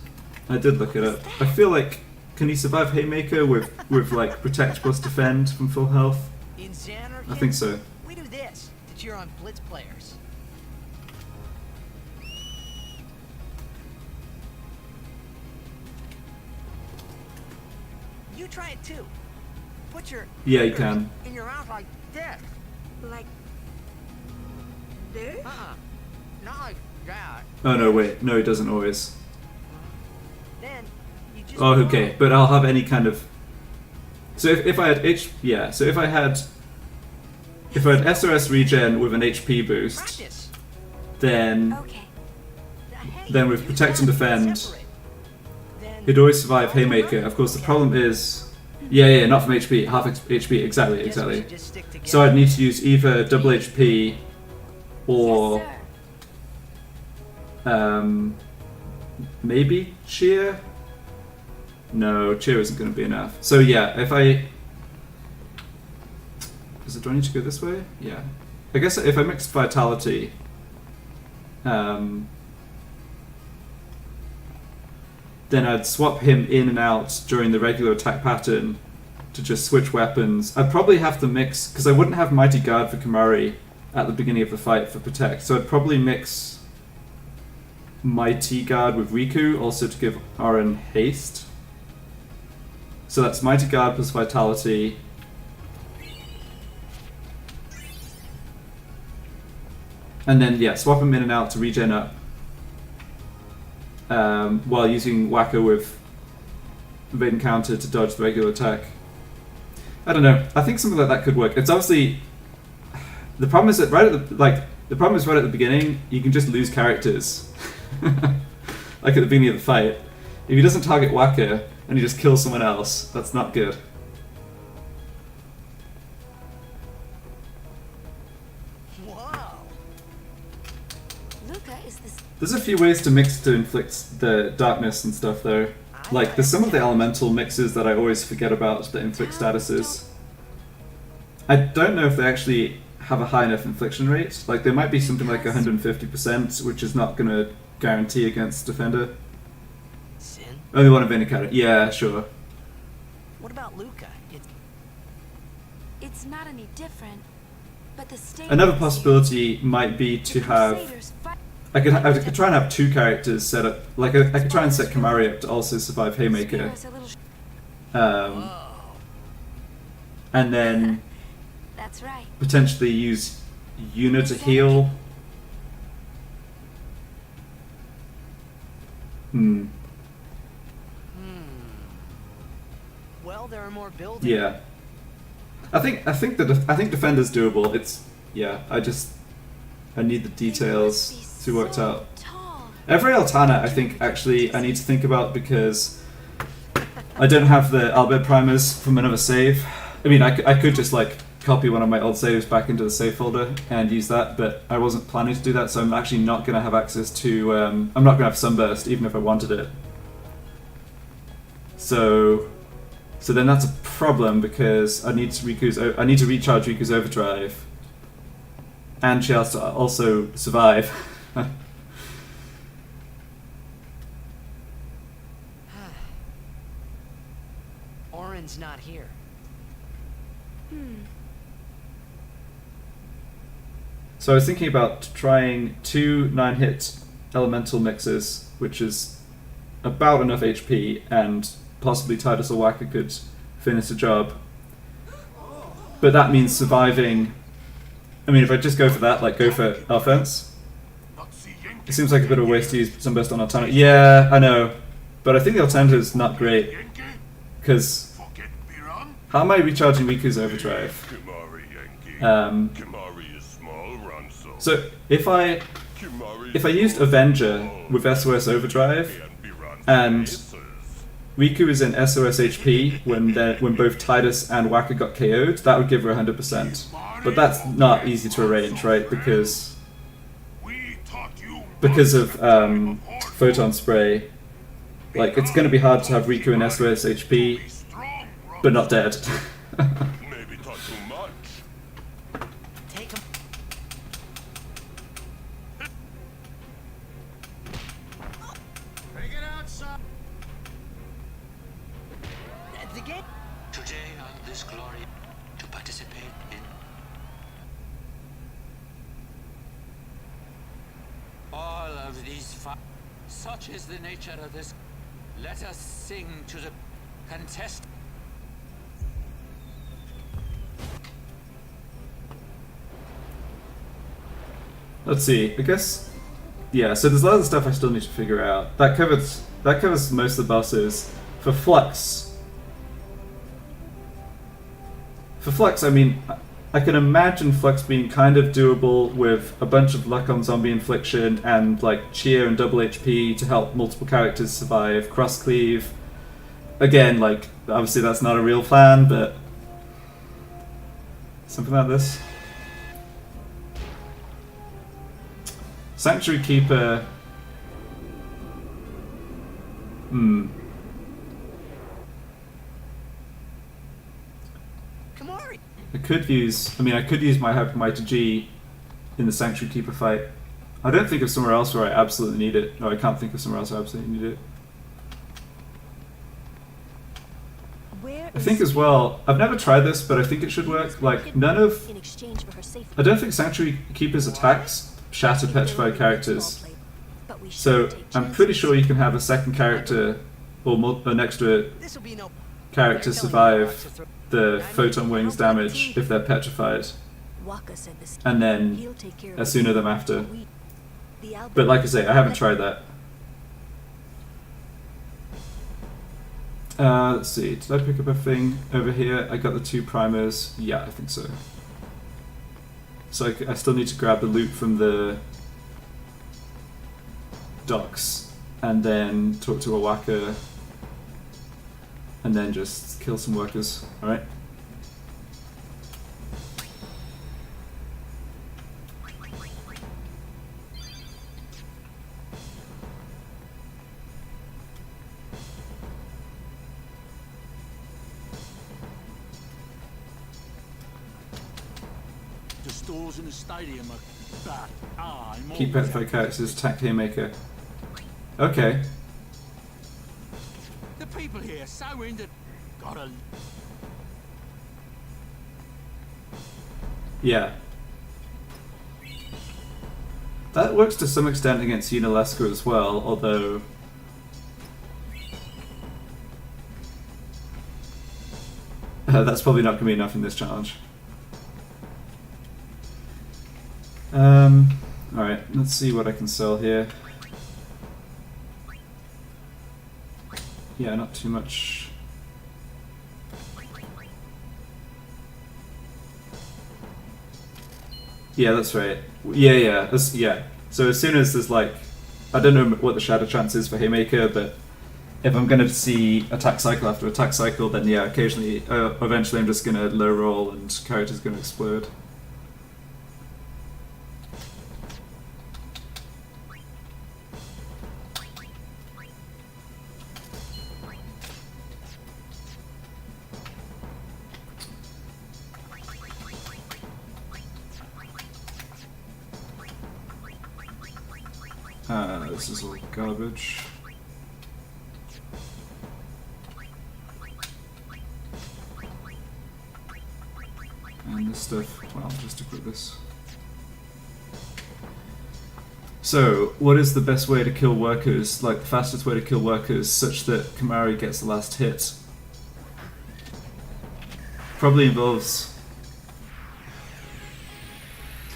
I did look it up. I feel like, can he survive Haymaker with like Protect plus Defend from full health? In Xanarchy, I think so. we do this to cheer on Blitz players. You try it too. Put your Yeah, you fingers can. in your mouth like this. Like this? Not like that. Oh no, wait, no, he doesn't always. Then you just Oh, okay, but I'll have any kind of. So if I had so if I had SRS regen with an HP boost, practice. then Okay. then with Protect and Defend, he'd always survive Haymaker. Of course, the problem is, not from HP, half HP, exactly. So I'd need to use either double HP or Yes, sir. maybe cheer. No, cheer isn't going to be enough. So yeah, if I do I need to go this way? Yeah. I guess if I mixed Vitality, then I'd swap him in and out during the regular attack pattern to just switch weapons. I'd probably have to mix, because I wouldn't have Mighty Guard for Kimari at the beginning of the fight for Protect, so I'd probably mix Mighty Guard with Riku, also to give Orin haste. So that's Mighty Guard plus Vitality. And then, swap him in and out to regen up. While using Whacker with Evade and Counter to dodge the regular attack. I don't know. I think something like that could work. It's obviously the problem is that right at the beginning you can just lose characters. Like at the beginning of the fight, if he doesn't target Whacker and he just kills someone else, that's not good. Wow. Luca is this. There's a few ways to mix to inflict the darkness and stuff though. Like, there's some of the elemental mixes that I always forget about that inflict statuses. I don't know if they actually have a high enough infliction rate. Like, there might be something like 150%, which is not going to guarantee against Defender. Sin? Only one of any character. Yeah, sure. What about Luca? It's not any different, but the state. Another possibility might be to have. I could try and have two characters set up. Like, I could try and set Kimari up to also survive Haymaker. And then That's right. potentially use Yuna to heal. Well, there are more buildings. Yeah. I think Defender's doable. I need the details to be worked out. Every Altana, I think, actually, I need to think about because I don't have the Albert primers from another save. I mean, I could just, like, copy one of my old saves back into the save folder and use that, but I wasn't planning to do that, so I'm actually not going to have access to, I'm not going to have Sunburst even if I wanted it. So then that's a problem because I need to recharge Riku's overdrive, and she has to also survive. Oren's not here. So I was thinking about trying 2 9-hit elemental mixes, which is about enough HP, and possibly Titus or Waka could finish the job. But that means surviving. I mean, if I just go for that, like go for offense, it seems like a bit of a waste to use Sunburst on alternative. Yeah, I know. But I think the alternative is not great. Because how am I recharging Riku's overdrive? So if I used Avenger with SOS overdrive and Riku is in SOS HP when both Titus and Waka got KO'd, that would give her 100%. But that's not easy to arrange, right? Because of Photon Spray, like it's going to be hard to have Riku in SOS HP, but not dead. Such is the nature of this. Let us sing to the contest. Let's see. I guess, yeah. So there's a lot of stuff I still need to figure out. That covers most of the bosses. For Flux, I mean, I can imagine Flux being kind of doable with a bunch of luck on zombie infliction and like cheer and double HP to help multiple characters survive. Cross cleave, again, like obviously that's not a real plan, but something like this. Sanctuary Keeper. I could use my Hypermighty G in the Sanctuary Keeper fight. I don't think of somewhere else where I absolutely need it. No, I can't think of somewhere else I absolutely need it. I think as well, I've never tried this, but I think it should work. Like, I don't think Sanctuary Keeper's attacks shatter petrified characters. So, I'm pretty sure you can have a second character, or an extra character survive the photon wings damage if they're petrified, and then Asuna them after. But like I say, I haven't tried that. Let's see, did I pick up a thing over here? I got the 2 primers. Yeah, I think so. So I still need to grab the loot from the docks, and then talk to a Waka, and then just kill some workers. Alright. The stores in the stadium are bad. Keep petrified characters, attack Haymaker. Okay. The people here so into gotta. Yeah. That works to some extent against Unalesca as well, although that's probably not going to be enough in this challenge. Alright, let's see what I can sell here. Yeah, not too much. Yeah, that's right. Yeah. So as soon as there's like, I don't know what the shadow chance is for Haymaker, but if I'm going to see attack cycle after attack cycle, then yeah, occasionally, eventually I'm just going to low roll and character's going to explode. This is all garbage. And this stuff, well, just equip this. So, what is the best way to kill workers, like the fastest way to kill workers, such that Kamari gets the last hit? Probably involves...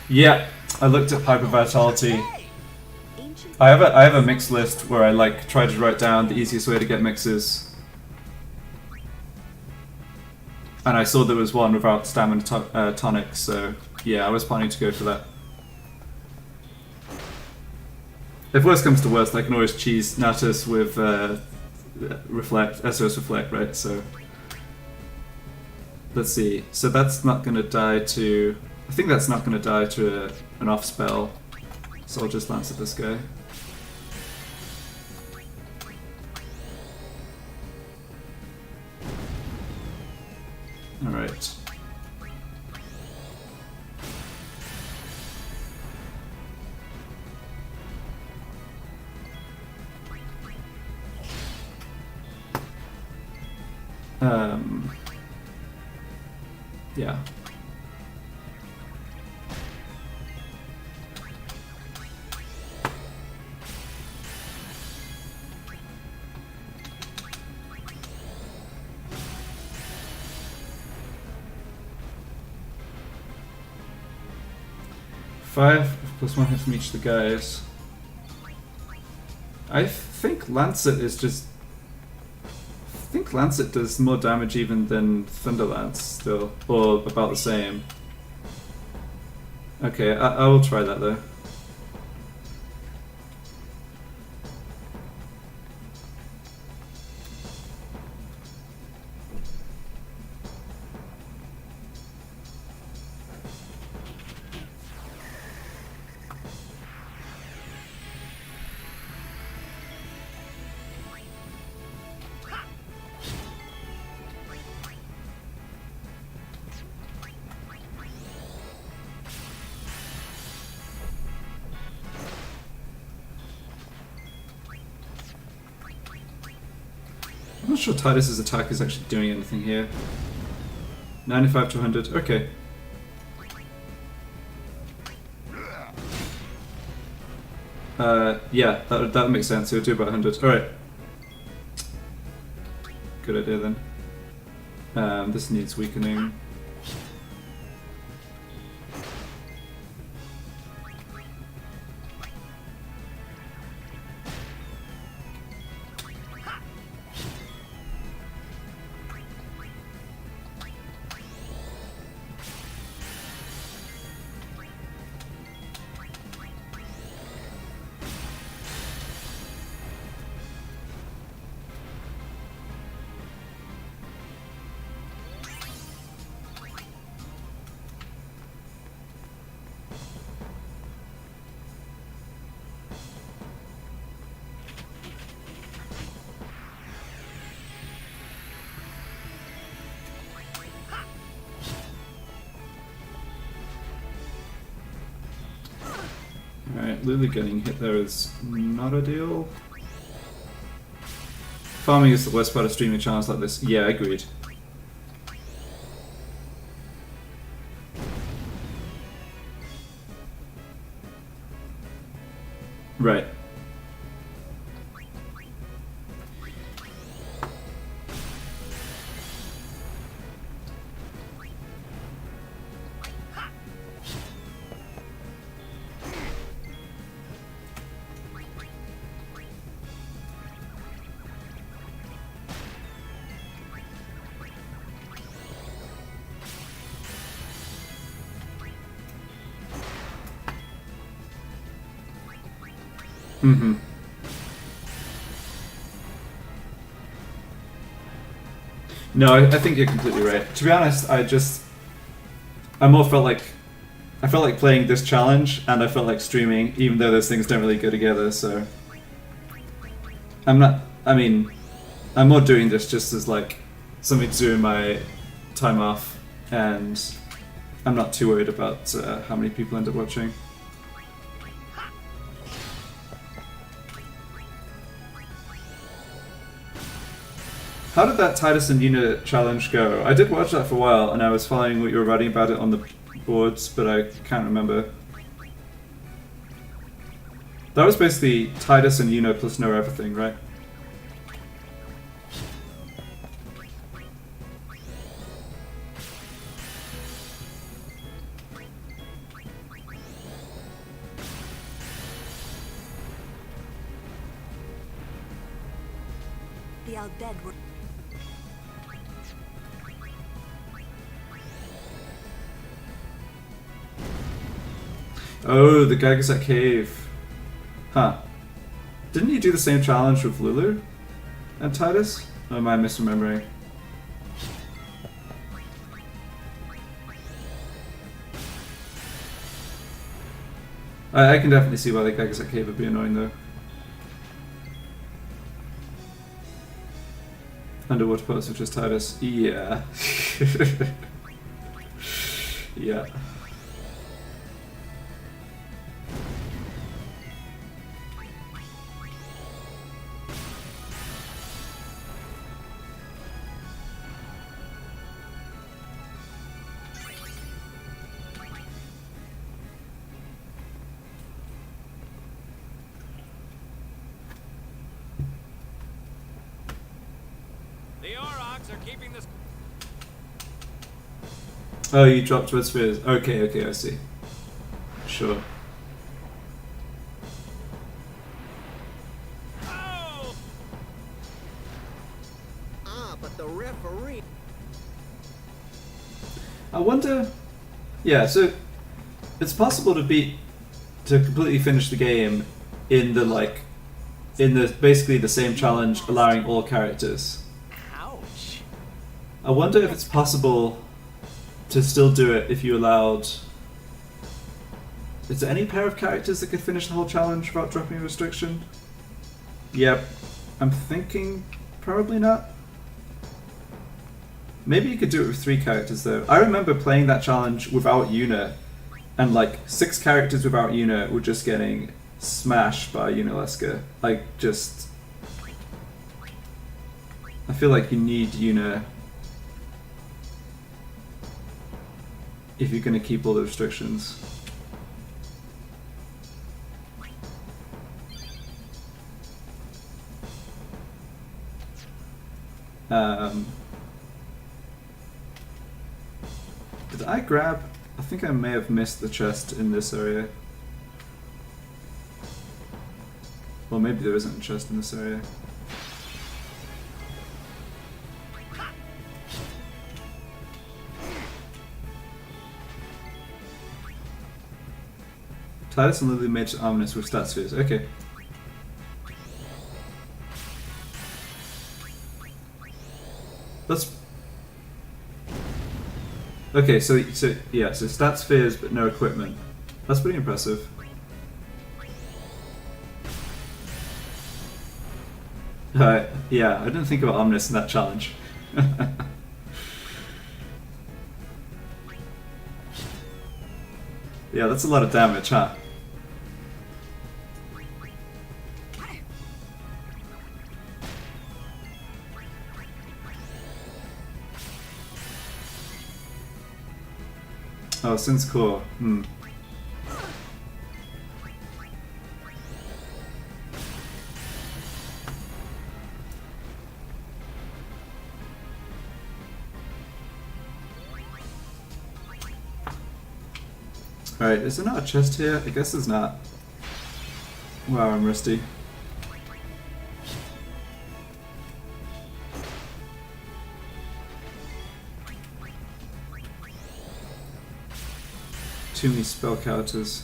Yeah, I looked at Hyper Vitality. I have a mix list where I like try to write down the easiest way to get mixes, and I saw there was one without stamina tonic, so yeah, I was planning to go for that. If worst comes to worst, I can always cheese Natus with Reflect, SOS Reflect, right? So let's see. So that's not going to die to. I think that's not going to die to an off spell. So I'll just lance at this guy. Alright. Yeah. Five plus one hit from each of the guys. I think Lancet is just... I think Lancet does more damage even than Thunder Lance still, or about the same. Okay, I will try that though. I'm not sure Titus's attack is actually doing anything here. 95 to 100, okay. Yeah, that would make sense. It would do about 100. Alright. Good idea then. This needs weakening. Alright, Lulu getting hit there is not ideal. Farming is the worst part of streaming channels like this. Yeah, agreed. Right. Mm-hmm. No, I think you're completely right. To be honest, I more felt like playing this challenge, and I felt like streaming, even though those things don't really go together. So I'm more doing this just as like something to do in my time off, and I'm not too worried about how many people end up watching. How did that Titus and Una challenge go? I did watch that for a while, and I was following what you were writing about it on the boards, but I can't remember. That was basically Titus and Una plus know everything, right? The Al-Bed were... Oh, the Gagaset Cave. Huh. Didn't you do the same challenge with Lulu and Titus? Or am I misremembering? I can definitely see why the Gagaset Cave would be annoying though. Underwater post, which is Titus. Yeah. Yeah. The Aurochs are keeping this. Oh, you dropped red spheres. Okay, okay, I see. Sure. Oh! Ah, but the referee. I wonder. Yeah, so it's possible to completely finish the game in the basically the same challenge, allowing all characters. Ouch. I wonder if it's possible to still do it if you allowed. Is there any pair of characters that could finish the whole challenge without dropping a restriction? Yep. I'm thinking probably not. Maybe you could do it with 3 characters though. I remember playing that challenge without Una, and like 6 characters without Una were just getting smashed by Unaleska. Like just... I feel like you need Una if you're going to keep all the restrictions. Did I grab... I think I may have missed the chest in this area. Well, maybe there isn't a chest in this area. Titus and Lily made ominous with stat spheres. Okay. That's... Okay, so yeah, so stat spheres but no equipment. That's pretty impressive. Yeah, I didn't think about ominous in that challenge. Yeah, that's a lot of damage, huh? Oh, since core. Alright, is there not a chest here? I guess there's not. Wow, I'm rusty. Too many spell counters.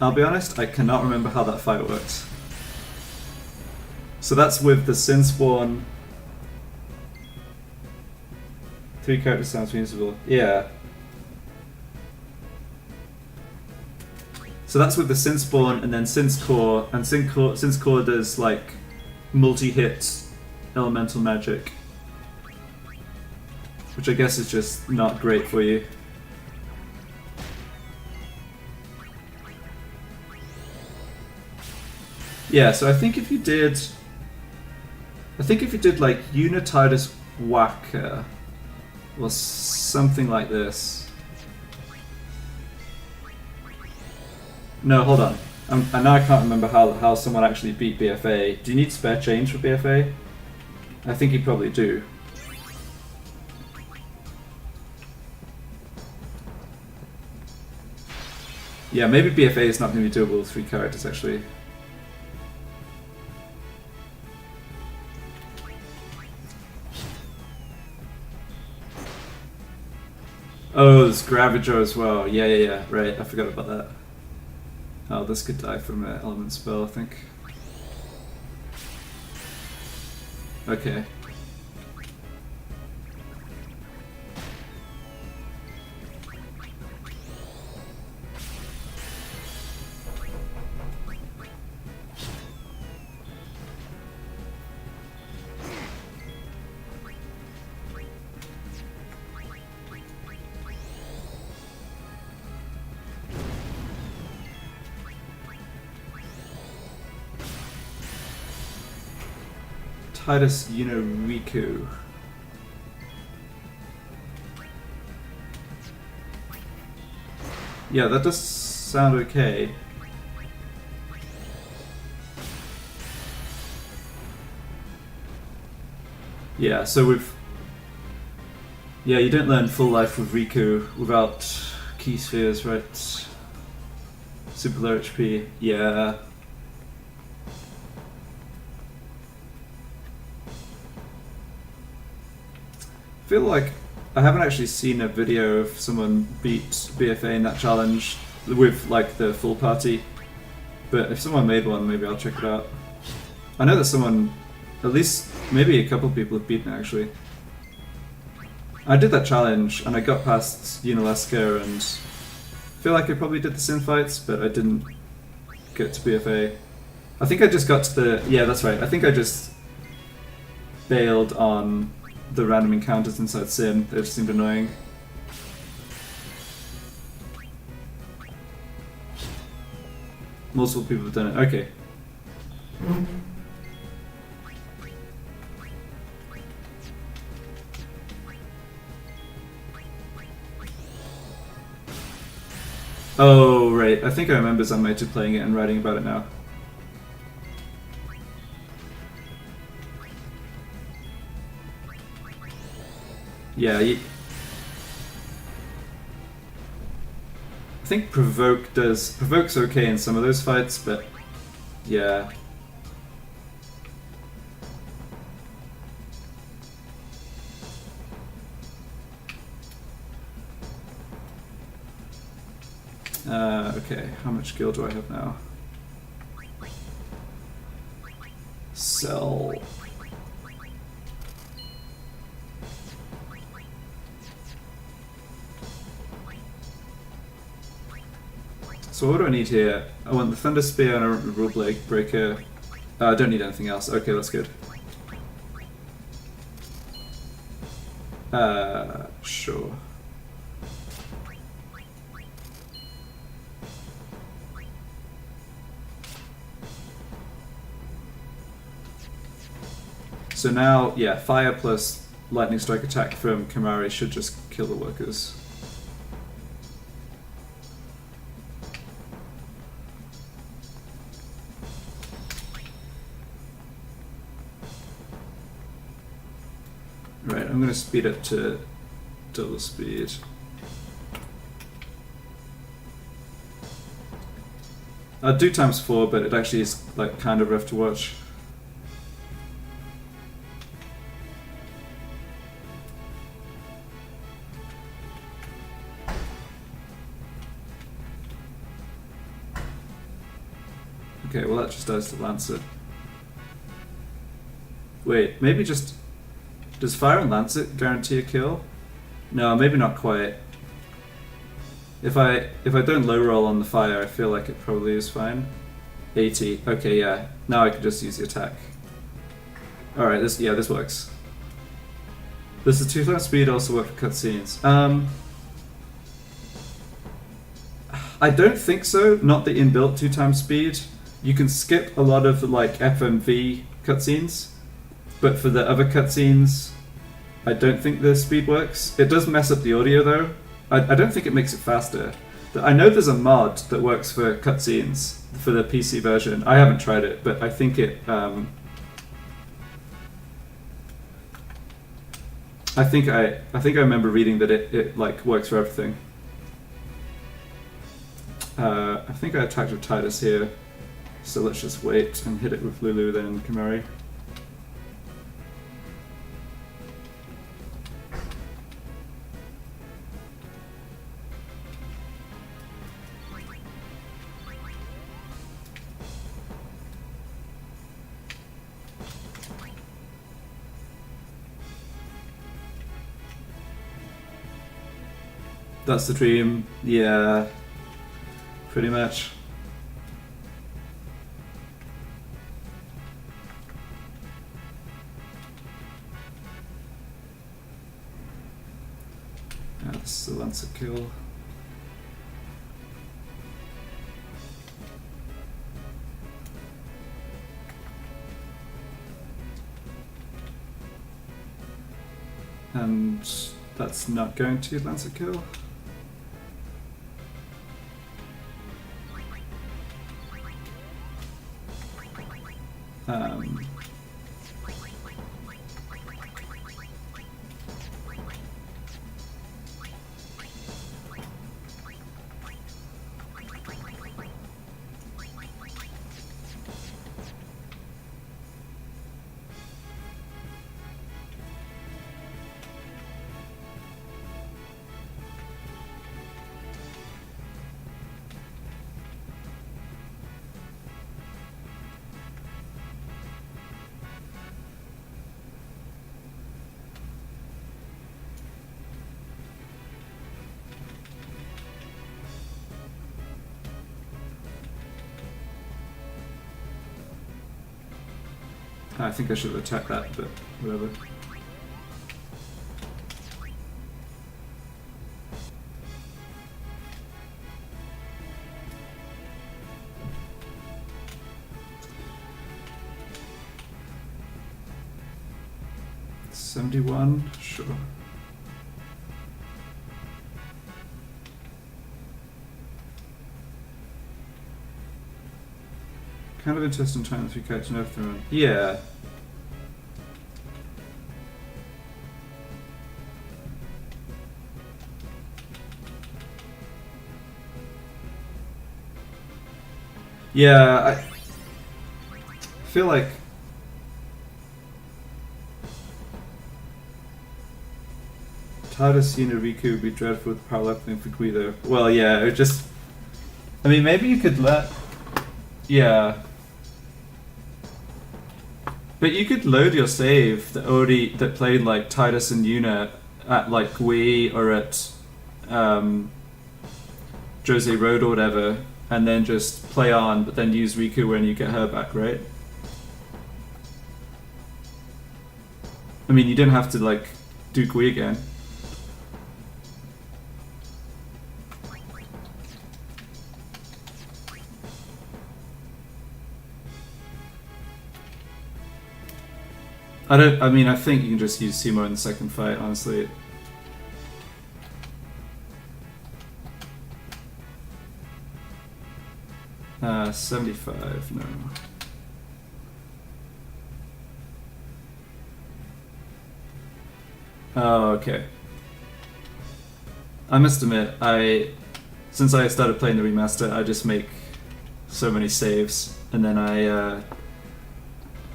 I'll be honest, I cannot remember how that fight works. So that's with the Sinspawn. 3 character sounds usable. Yeah. So that's with the Sinspawn and then Sinscore, and Sinscore does like multi-hit elemental magic, which I guess is just not great for you. Yeah, so I think if you did like Untitled Chapter or something like this. No, hold on. I now can't remember how someone actually beat BFA. Do you need spare change for BFA? I think you probably do. Yeah, maybe BFA is not going to be doable with 3 characters actually. Oh, there's Gravager as well. Yeah, right. I forgot about that. Oh, this could die from an element spell, I think. Okay. Titus Riku. Yeah, that does sound okay. Yeah, so yeah, you don't learn full life with Riku without key spheres, right? Super low HP, yeah. I feel like I haven't actually seen a video of someone beat BFA in that challenge with like the full party, but if someone made one, maybe I'll check it out. I know that someone, at least maybe a couple of people have beaten it actually. I did that challenge and I got past Unalesca and I feel like I probably did the Sin fights, but I didn't get to BFA. I think I just got to the, yeah, that's right, I think I just bailed on the random encounters inside Sin. They just seemed annoying. Multiple people have done it. Okay. Oh, right. I think I remember Zanmaito playing it and writing about it now. Yeah, I think Provoke's okay in some of those fights, but yeah. Okay, how much gil do I have now? Sell. So what do I need here? I want the Thunder Spear and a Rule Breaker. I don't need anything else. Okay, that's good. Sure. So now, yeah, fire plus lightning strike attack from Kimari should just kill the workers. Right, I'm going to speed up to double speed. I'd do ×4, but it actually is like kind of rough to watch. Okay, well that just does to Lancet. Wait, maybe just... Does Fire and Lancet guarantee a kill? No, maybe not quite. If I don't low roll on the fire, I feel like it probably is fine. 80. Okay, yeah. Now I can just use the attack. Alright, this works. Does the 2 times speed also work for cutscenes? I don't think so. Not the inbuilt 2 times speed. You can skip a lot of the like FMV cutscenes, but for the other cutscenes, I don't think the speed works. It does mess up the audio though. I don't think it makes it faster. I know there's a mod that works for cutscenes for the PC version. I haven't tried it, but I think it. I think I remember reading that it like works for everything. I think I attacked with Titus here, so let's just wait and hit it with Lulu then Kamari. That's the dream, yeah, pretty much. Yeah, this is the Lancer kill. And that's not going to Lancer kill. I think I should have attacked that, but whatever. $71, sure. Kind of interesting trying to catch an everything. Yeah. Yeah, I feel like Titus Riku would be dreadful with powerlifting for Guido. Well, yeah, it just. I mean, maybe you could let. Yeah. But you could load your save that played like Titus and Yuna at like Wii or at Jose Road or whatever, and then just play on, but then use Riku when you get her back, right? I mean, you didn't have to like do Gui again. I think you can just use Simo in the second fight, honestly. Uh, 75, no. Oh, okay. I must admit, since I started playing the remaster, I just make so many saves, and then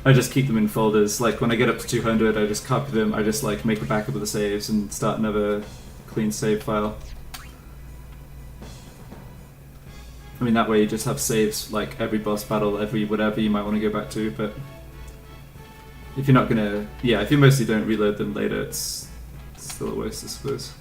I just keep them in folders. Like when I get up to 200, I just copy them. I just like make a backup of the saves and start another clean save file. I mean, that way you just have saves like every boss battle, every whatever you might want to go back to, but if you're not gonna, yeah, if you mostly don't reload them later, it's still a waste, I suppose.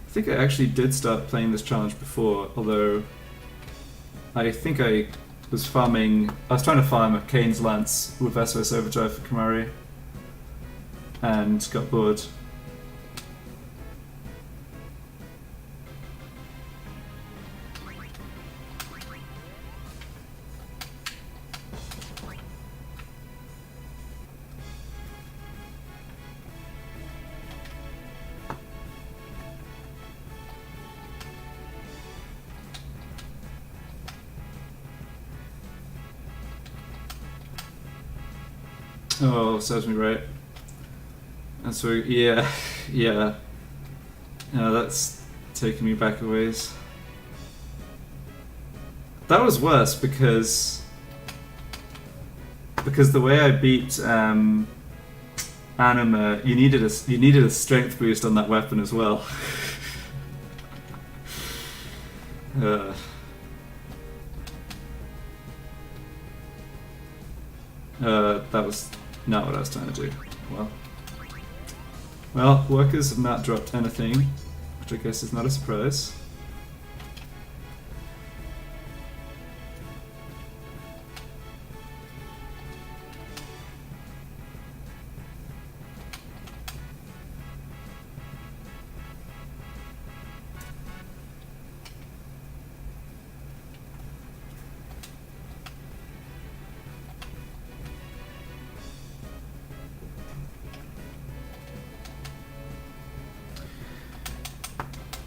I think I actually did start playing this challenge before, although I think I was trying to farm a Kane's Lance with SOS Overdrive for Kamari, and got bored. Oh, serves me right. And so, yeah, yeah. That's taking me back a ways. That was worse because the way I beat Anima, you needed a strength boost on that weapon as well. That was not what I was trying to do. Well, workers have not dropped anything, which I guess is not a surprise.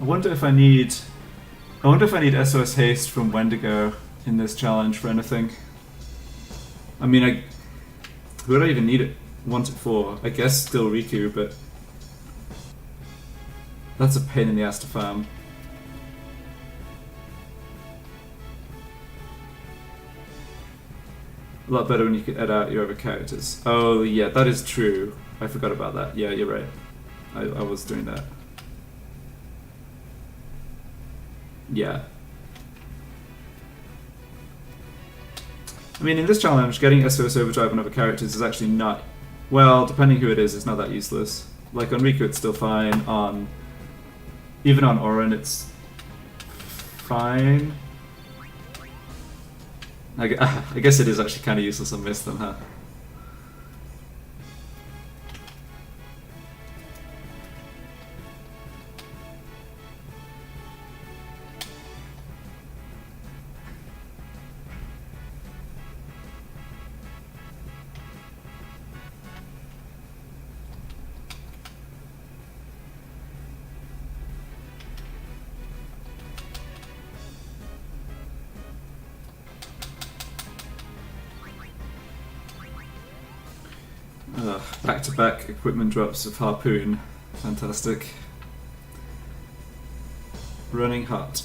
I wonder if I need SOS Haste from Wendigo in this challenge for anything. I mean, who would I even want it for? I guess still Riku, but that's a pain in the ass to farm. A lot better when you can edit out your other characters. Oh yeah, that is true. I forgot about that. Yeah, you're right. I was doing that. Yeah. I mean, in this challenge, getting SOS Overdrive on other characters is actually not... Well, depending who it is, it's not that useless. Like, on Riku it's still fine, even on Auron it's fine. I guess it is actually kind of useless on Mist then, huh? Back-to-back equipment drops of Harpoon. Fantastic. Running hot.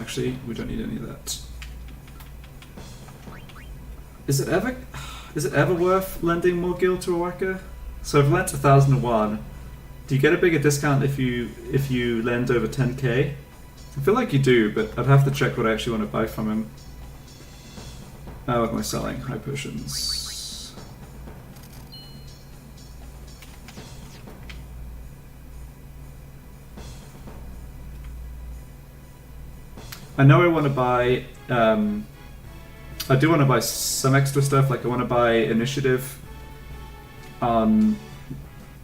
Actually, we don't need any of that. Is it ever worth lending more gil to a worker? So I've lent 1,001. Do you get a bigger discount if you lend over 10k? I feel like you do, but I'd have to check what I actually want to buy from him. What am I selling? High potions. I know I want to buy, I do want to buy some extra stuff, like I want to buy Initiative on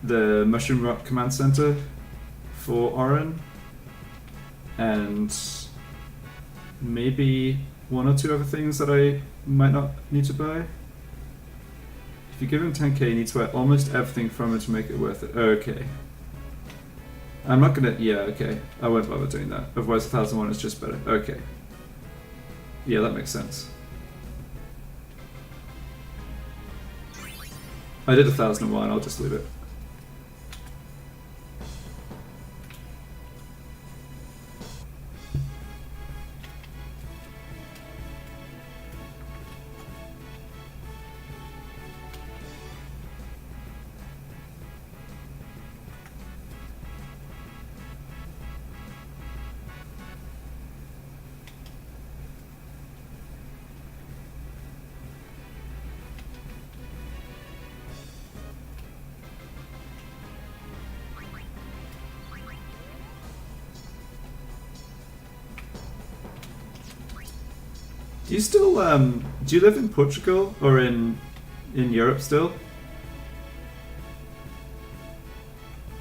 the Mushroom Rock Command Center for Auron, and maybe 1 or 2 other things that I might not need to buy. If you give him 10k, you need to buy almost everything from it to make it worth it. Okay. I'm not gonna, yeah, okay. I won't bother doing that. Otherwise 1001 is just better. Okay. Yeah, that makes sense. I did 1001, I'll just leave it. Do you still do you live in Portugal or in Europe still?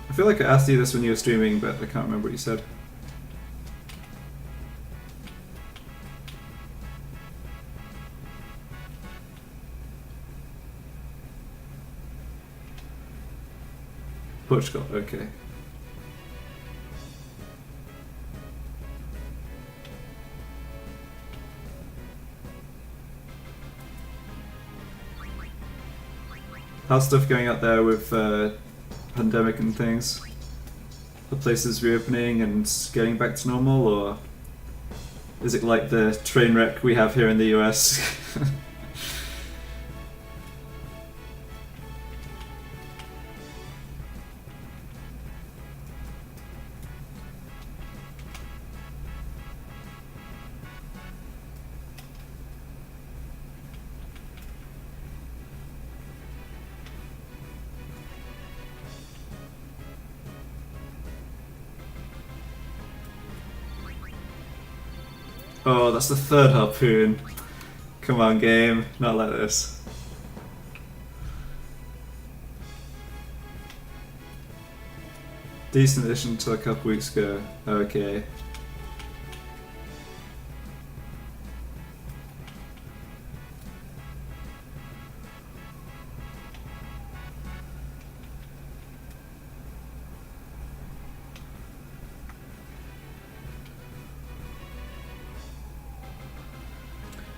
I feel like I asked you this when you were streaming, but I can't remember what you said. Portugal, okay. How's stuff going out there with pandemic and things? The places reopening and getting back to normal, or is it like the train wreck we have here in the US? Oh, that's the 3rd harpoon. Come on, game. Not like this. Decent addition to a couple weeks ago. Okay.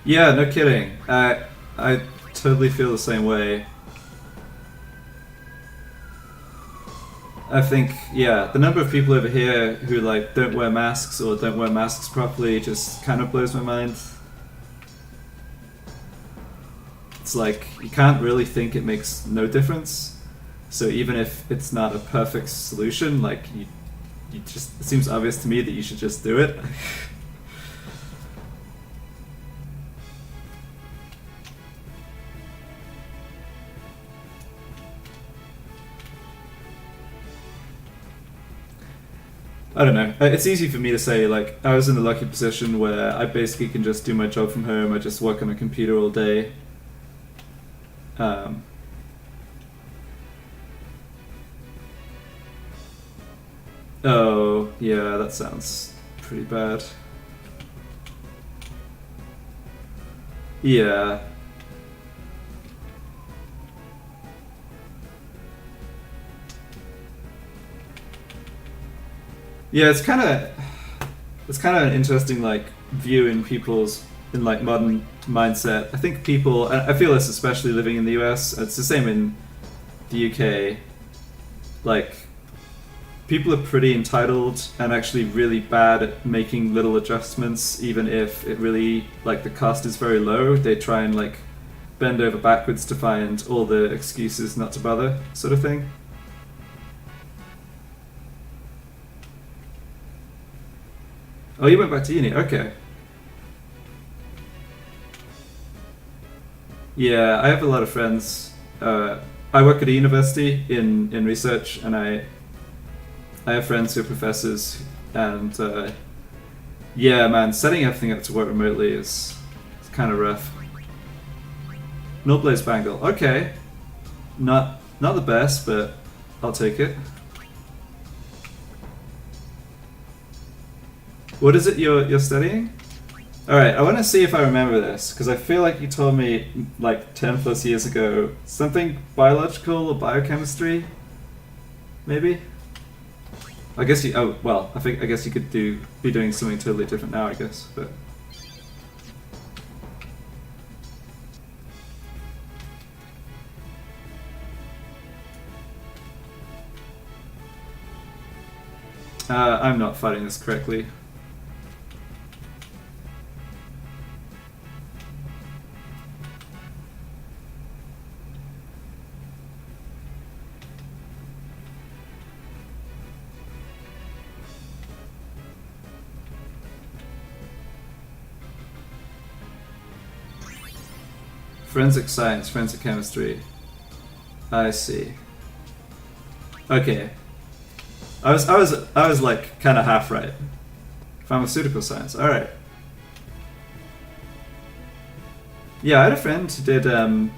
Yeah, no kidding. I totally feel the same way. I think, yeah, the number of people over here who like don't wear masks or don't wear masks properly just kind of blows my mind. It's like, you can't really think it makes no difference. So even if it's not a perfect solution, like you just, it seems obvious to me that you should just do it. I don't know. It's easy for me to say, like, I was in the lucky position where I basically can just do my job from home. I just work on a computer all day. Oh, yeah, that sounds pretty bad. Yeah. Yeah, it's kind of an interesting like view in people's like modern mindset. I think people, I feel this especially living in the US. It's the same in the UK. Like, people are pretty entitled and actually really bad at making little adjustments, even if it really like the cost is very low. They try and like bend over backwards to find all the excuses not to bother, sort of thing. Oh, you went back to uni, okay. Yeah, I have a lot of friends. I work at a university in research, and I have friends who are professors, and yeah, man, setting everything up to work remotely is kind of rough. Null Blaze Bangle, okay. Not the best, but I'll take it. What is it you're studying? Alright, I want to see if I remember this, because I feel like you told me like 10 plus years ago something biological or biochemistry? Maybe? I guess you, oh, well, I guess you could be doing something totally different now, I guess, but... I'm not fighting this correctly. Forensic science, forensic chemistry. I see. Okay. I was like kind of half right. Pharmaceutical science. All right. Yeah, I had a friend who did. I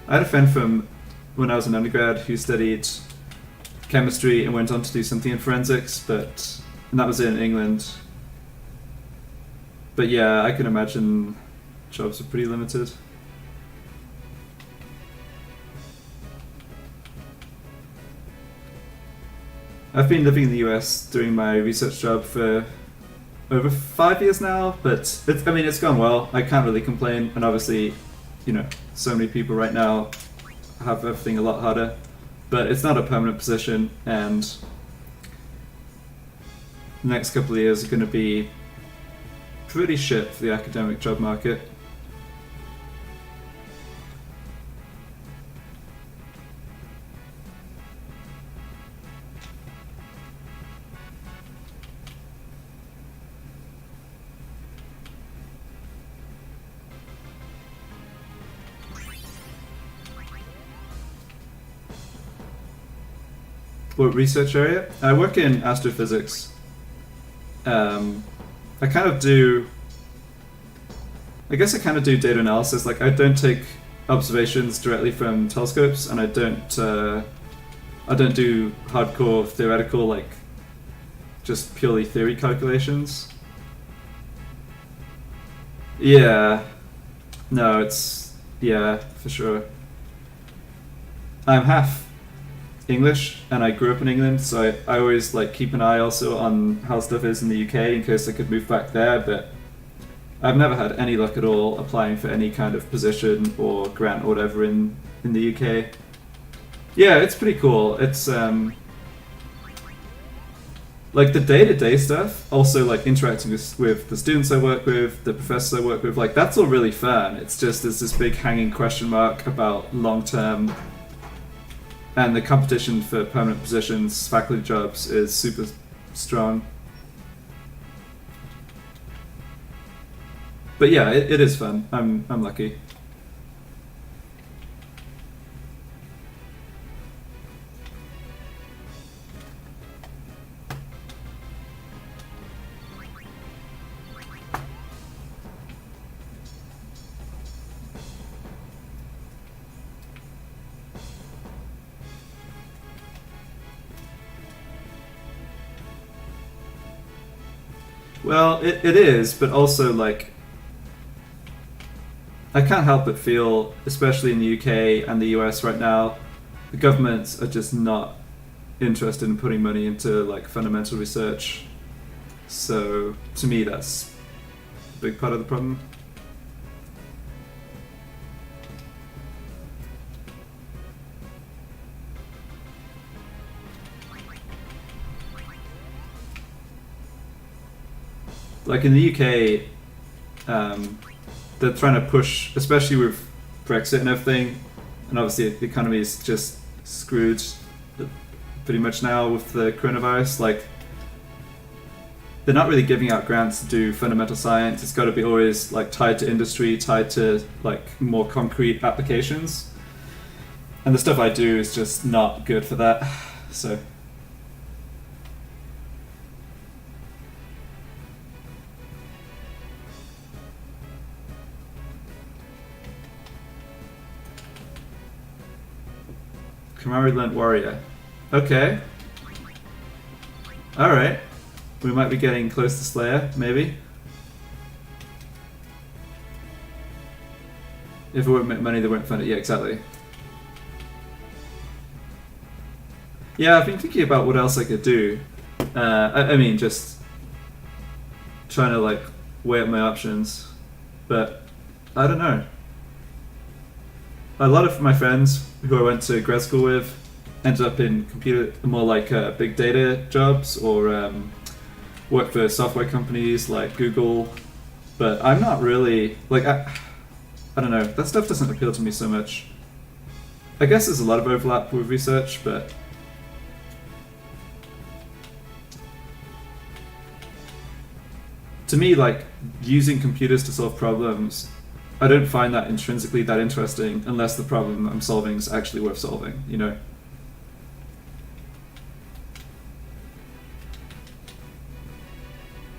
had a friend from when I was an undergrad who studied chemistry and went on to do something in forensics, and that was in England. But yeah, I can imagine jobs are pretty limited. I've been living in the US doing my research job for over 5 years now, but it's gone well. I can't really complain, and obviously, you know, so many people right now have everything a lot harder, but it's not a permanent position, and the next couple of years are going to be pretty shit for the academic job market. What research area? I work in astrophysics. I kind of do data analysis. Like, I don't take observations directly from telescopes, and I don't do hardcore theoretical, like just purely theory calculations. Yeah. No, it's, yeah, for sure. I'm half English, and I grew up in England, so I always like keep an eye also on how stuff is in the UK in case I could move back there, but I've never had any luck at all applying for any kind of position or grant or whatever in the UK. Yeah, it's pretty cool. It's like the day-to-day stuff, also like interacting with the students I work with, the professors I work with, like that's all really fun. It's just there's this big hanging question mark about long-term, and the competition for permanent positions, faculty jobs, is super strong. But yeah, it is fun. I'm lucky. Well, it is, but also, like, I can't help but feel, especially in the UK and the US right now, the governments are just not interested in putting money into, like, fundamental research. So, to me, that's a big part of the problem. Like in the UK, they're trying to push, especially with Brexit and everything, and obviously the economy is just screwed pretty much now with the coronavirus. Like, they're not really giving out grants to do fundamental science. It's got to be always like tied to industry, tied to like more concrete applications. And the stuff I do is just not good for that. So. Commandant Warrior. Okay. Alright. We might be getting close to Slayer, maybe. If it won't make money, they won't fund it. Yeah, exactly. Yeah, I've been thinking about what else I could do. I mean, just trying to like weigh up my options, but I don't know. A lot of my friends who I went to grad school with ended up in more like big data jobs or work for software companies like Google, but I'm not really like I don't know. That stuff doesn't appeal to me so much. I guess there's a lot of overlap with research, but to me, like, using computers to solve problems, I don't find that intrinsically that interesting unless the problem I'm solving is actually worth solving, you know?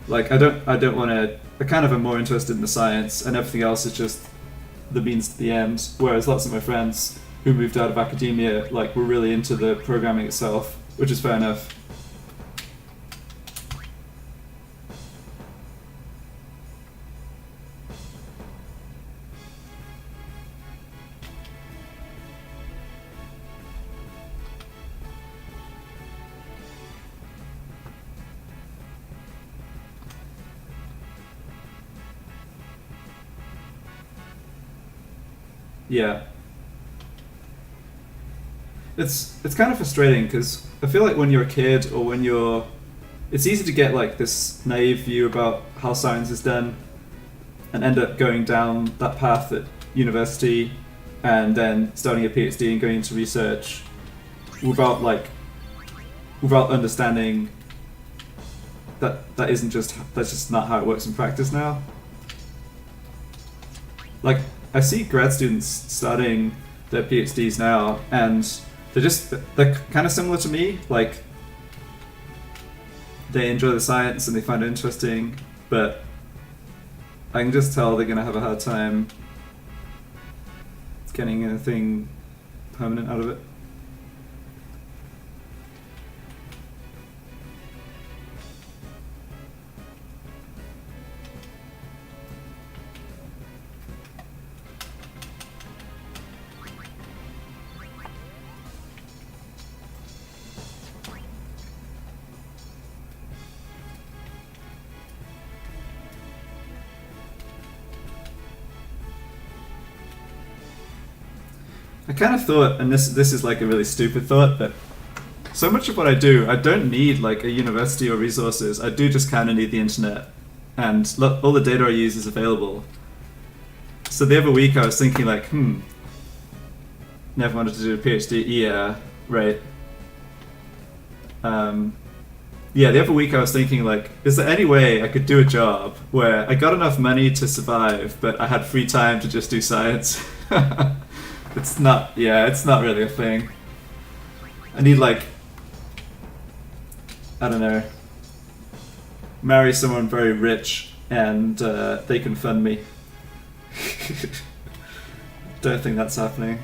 Like, I don't want to... I kind of am more interested in the science, and everything else is just the means to the end, whereas lots of my friends who moved out of academia, like, were really into the programming itself, which is fair enough. Yeah. It's kind of frustrating because I feel like when you're a kid or when you're... It's easy to get like this naive view about how science is done and end up going down that path at university and then starting a PhD and going into research without understanding that's just not how it works in practice now. Like, I see grad students starting their PhDs now, and they're kind of similar to me. Like, they enjoy the science and they find it interesting, but I can just tell they're going to have a hard time getting anything permanent out of it. I kind of thought, and this is like a really stupid thought, but so much of what I do, I don't need like a university or resources. I do just kind of need the internet, and all the data I use is available. So the other week I was thinking like, never wanted to do a PhD. Yeah, right. Yeah, the other week I was thinking like, is there any way I could do a job where I got enough money to survive, but I had free time to just do science? It's not really a thing. I need like, I don't know, marry someone very rich and they can fund me. Don't think that's happening.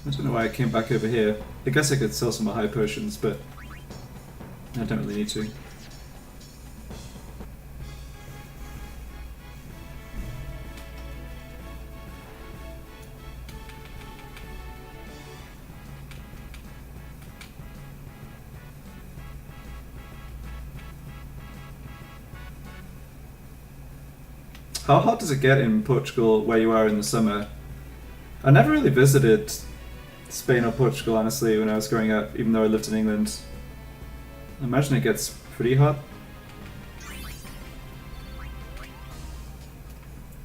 I don't know why I came back over here. I guess I could sell some high potions, but I don't really need to. How hot does it get in Portugal where you are in the summer? I never really visited Spain or Portugal, honestly, when I was growing up, even though I lived in England. I imagine it gets pretty hot.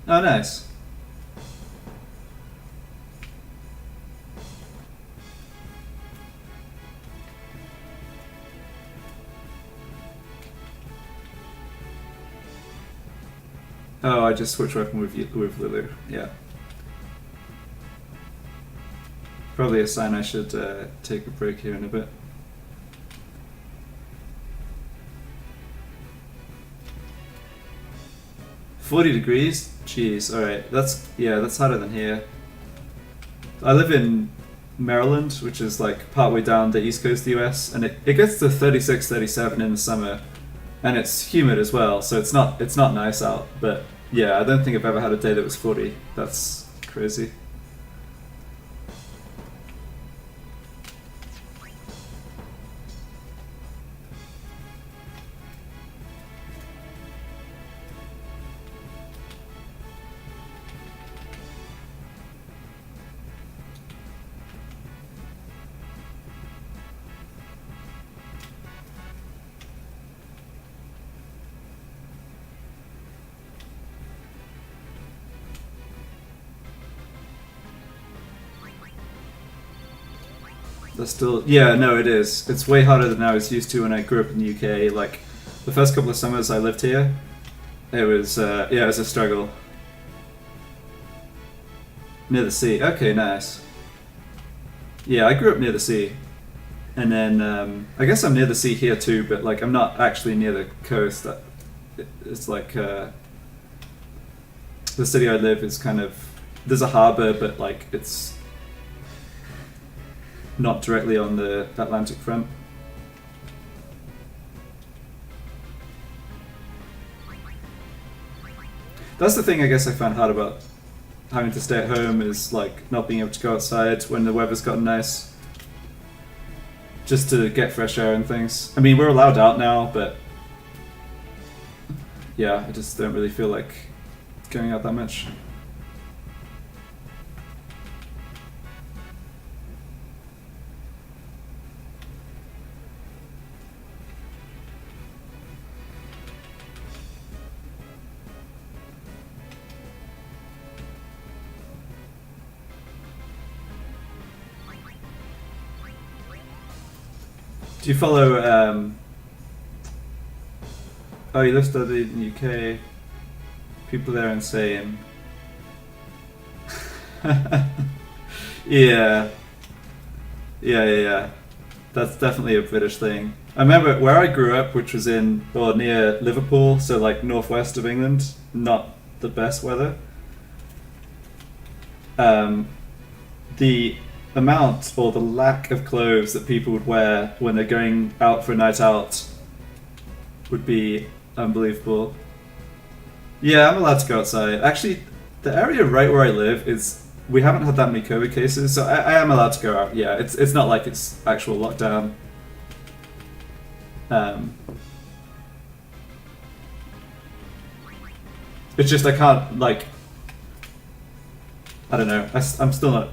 Oh, nice. Oh, I just switched weapon with Lulu. Yeah. Probably a sign I should take a break here in a bit. $40 degrees? Jeez, alright. That's hotter than here. I live in Maryland, which is like partway down the east coast of the US, and it gets to 36, 37 in the summer, and it's humid as well, so it's not nice out. But yeah, I don't think I've ever had a day that was 40. That's crazy. That's still, yeah, no, it is. It's way harder than I was used to when I grew up in the UK. Like, the first couple of summers I lived here, it was, yeah, it was a struggle. Near the sea. Okay, nice. Yeah, I grew up near the sea. And then, I guess I'm near the sea here too, but like, I'm not actually near the coast. It's like, the city I live is kind of, there's a harbour, but like, it's not directly on the Atlantic front. That's the thing I guess I found hard about having to stay at home, is like not being able to go outside when the weather's gotten nice. Just to get fresh air and things. I mean, we're allowed out now, but yeah, I just don't really feel like going out that much. Do you follow, oh, you live studied in the UK, people there are insane. Yeah. Yeah. That's definitely a British thing. I remember where I grew up, which was in, or near Liverpool, so like northwest of England, not the best weather. The amount or the lack of clothes that people would wear when they're going out for a night out would be unbelievable. Yeah, I'm allowed to go outside. Actually, the area right where I live is, we haven't had that many COVID cases, so I am allowed to go out. Yeah, it's not like it's actual lockdown. It's just I can't, like, I don't know, I'm still not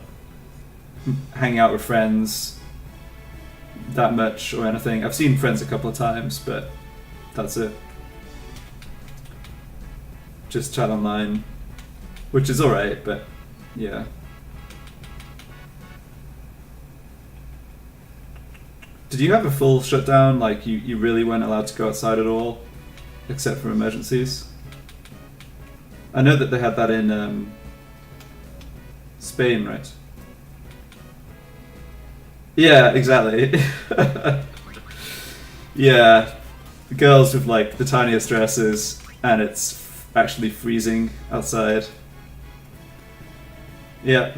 hanging out with friends that much or anything. I've seen friends a couple of times, but that's it. Just chat online, which is alright, but yeah. Did you have a full shutdown? Like, you really weren't allowed to go outside at all, except for emergencies? I know that they had that in Spain, right? Yeah, exactly. Yeah, the girls with like the tiniest dresses, and it's actually freezing outside. Yeah.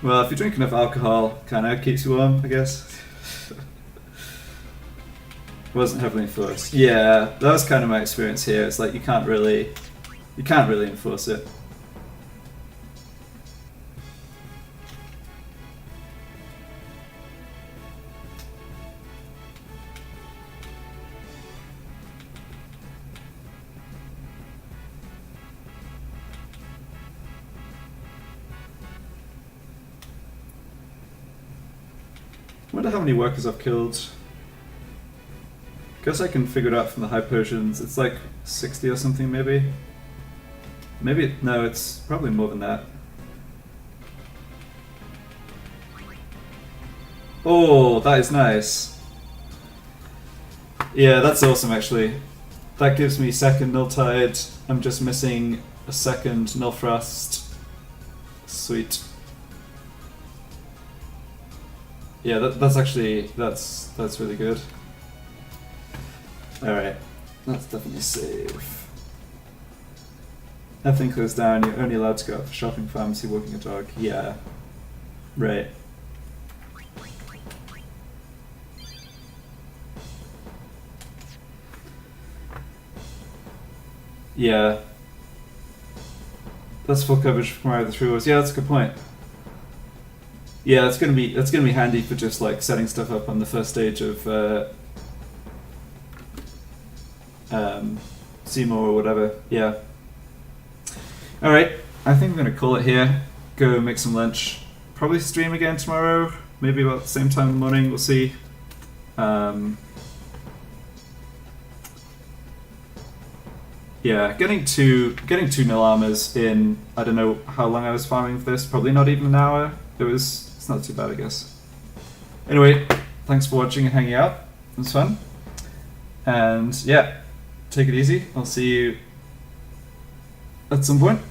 Well, if you drink enough alcohol, kind of keeps you warm, I guess. Wasn't heavily enforced. Yeah, that was kind of my experience here. It's like you can't really enforce it. Wonder how many workers I've killed. Guess I can figure it out from the high potions. It's like 60 or something, maybe. Maybe, no, it's probably more than that. Oh, that is nice. Yeah, that's awesome actually. That gives me second Null Tide. I'm just missing a second Null Thrust. Sweet. Yeah, that's actually that's really good. All right, that's definitely safe. Everything closed down. You're only allowed to go out for shopping, pharmacy, walking a dog. Yeah, right. Yeah, that's full coverage from either the 3 wars. Yeah, that's a good point. Yeah, that's gonna be handy for just like setting stuff up on the first stage of Seymour or whatever. Yeah. All right, I think I'm gonna call it here. Go make some lunch. Probably stream again tomorrow. Maybe about the same time in the morning. We'll see. Yeah, getting two nil armors in, I don't know how long I was farming for this. Probably not even an hour. It's not too bad, I guess. Anyway, thanks for watching and hanging out. It was fun. And yeah, take it easy. I'll see you at some point.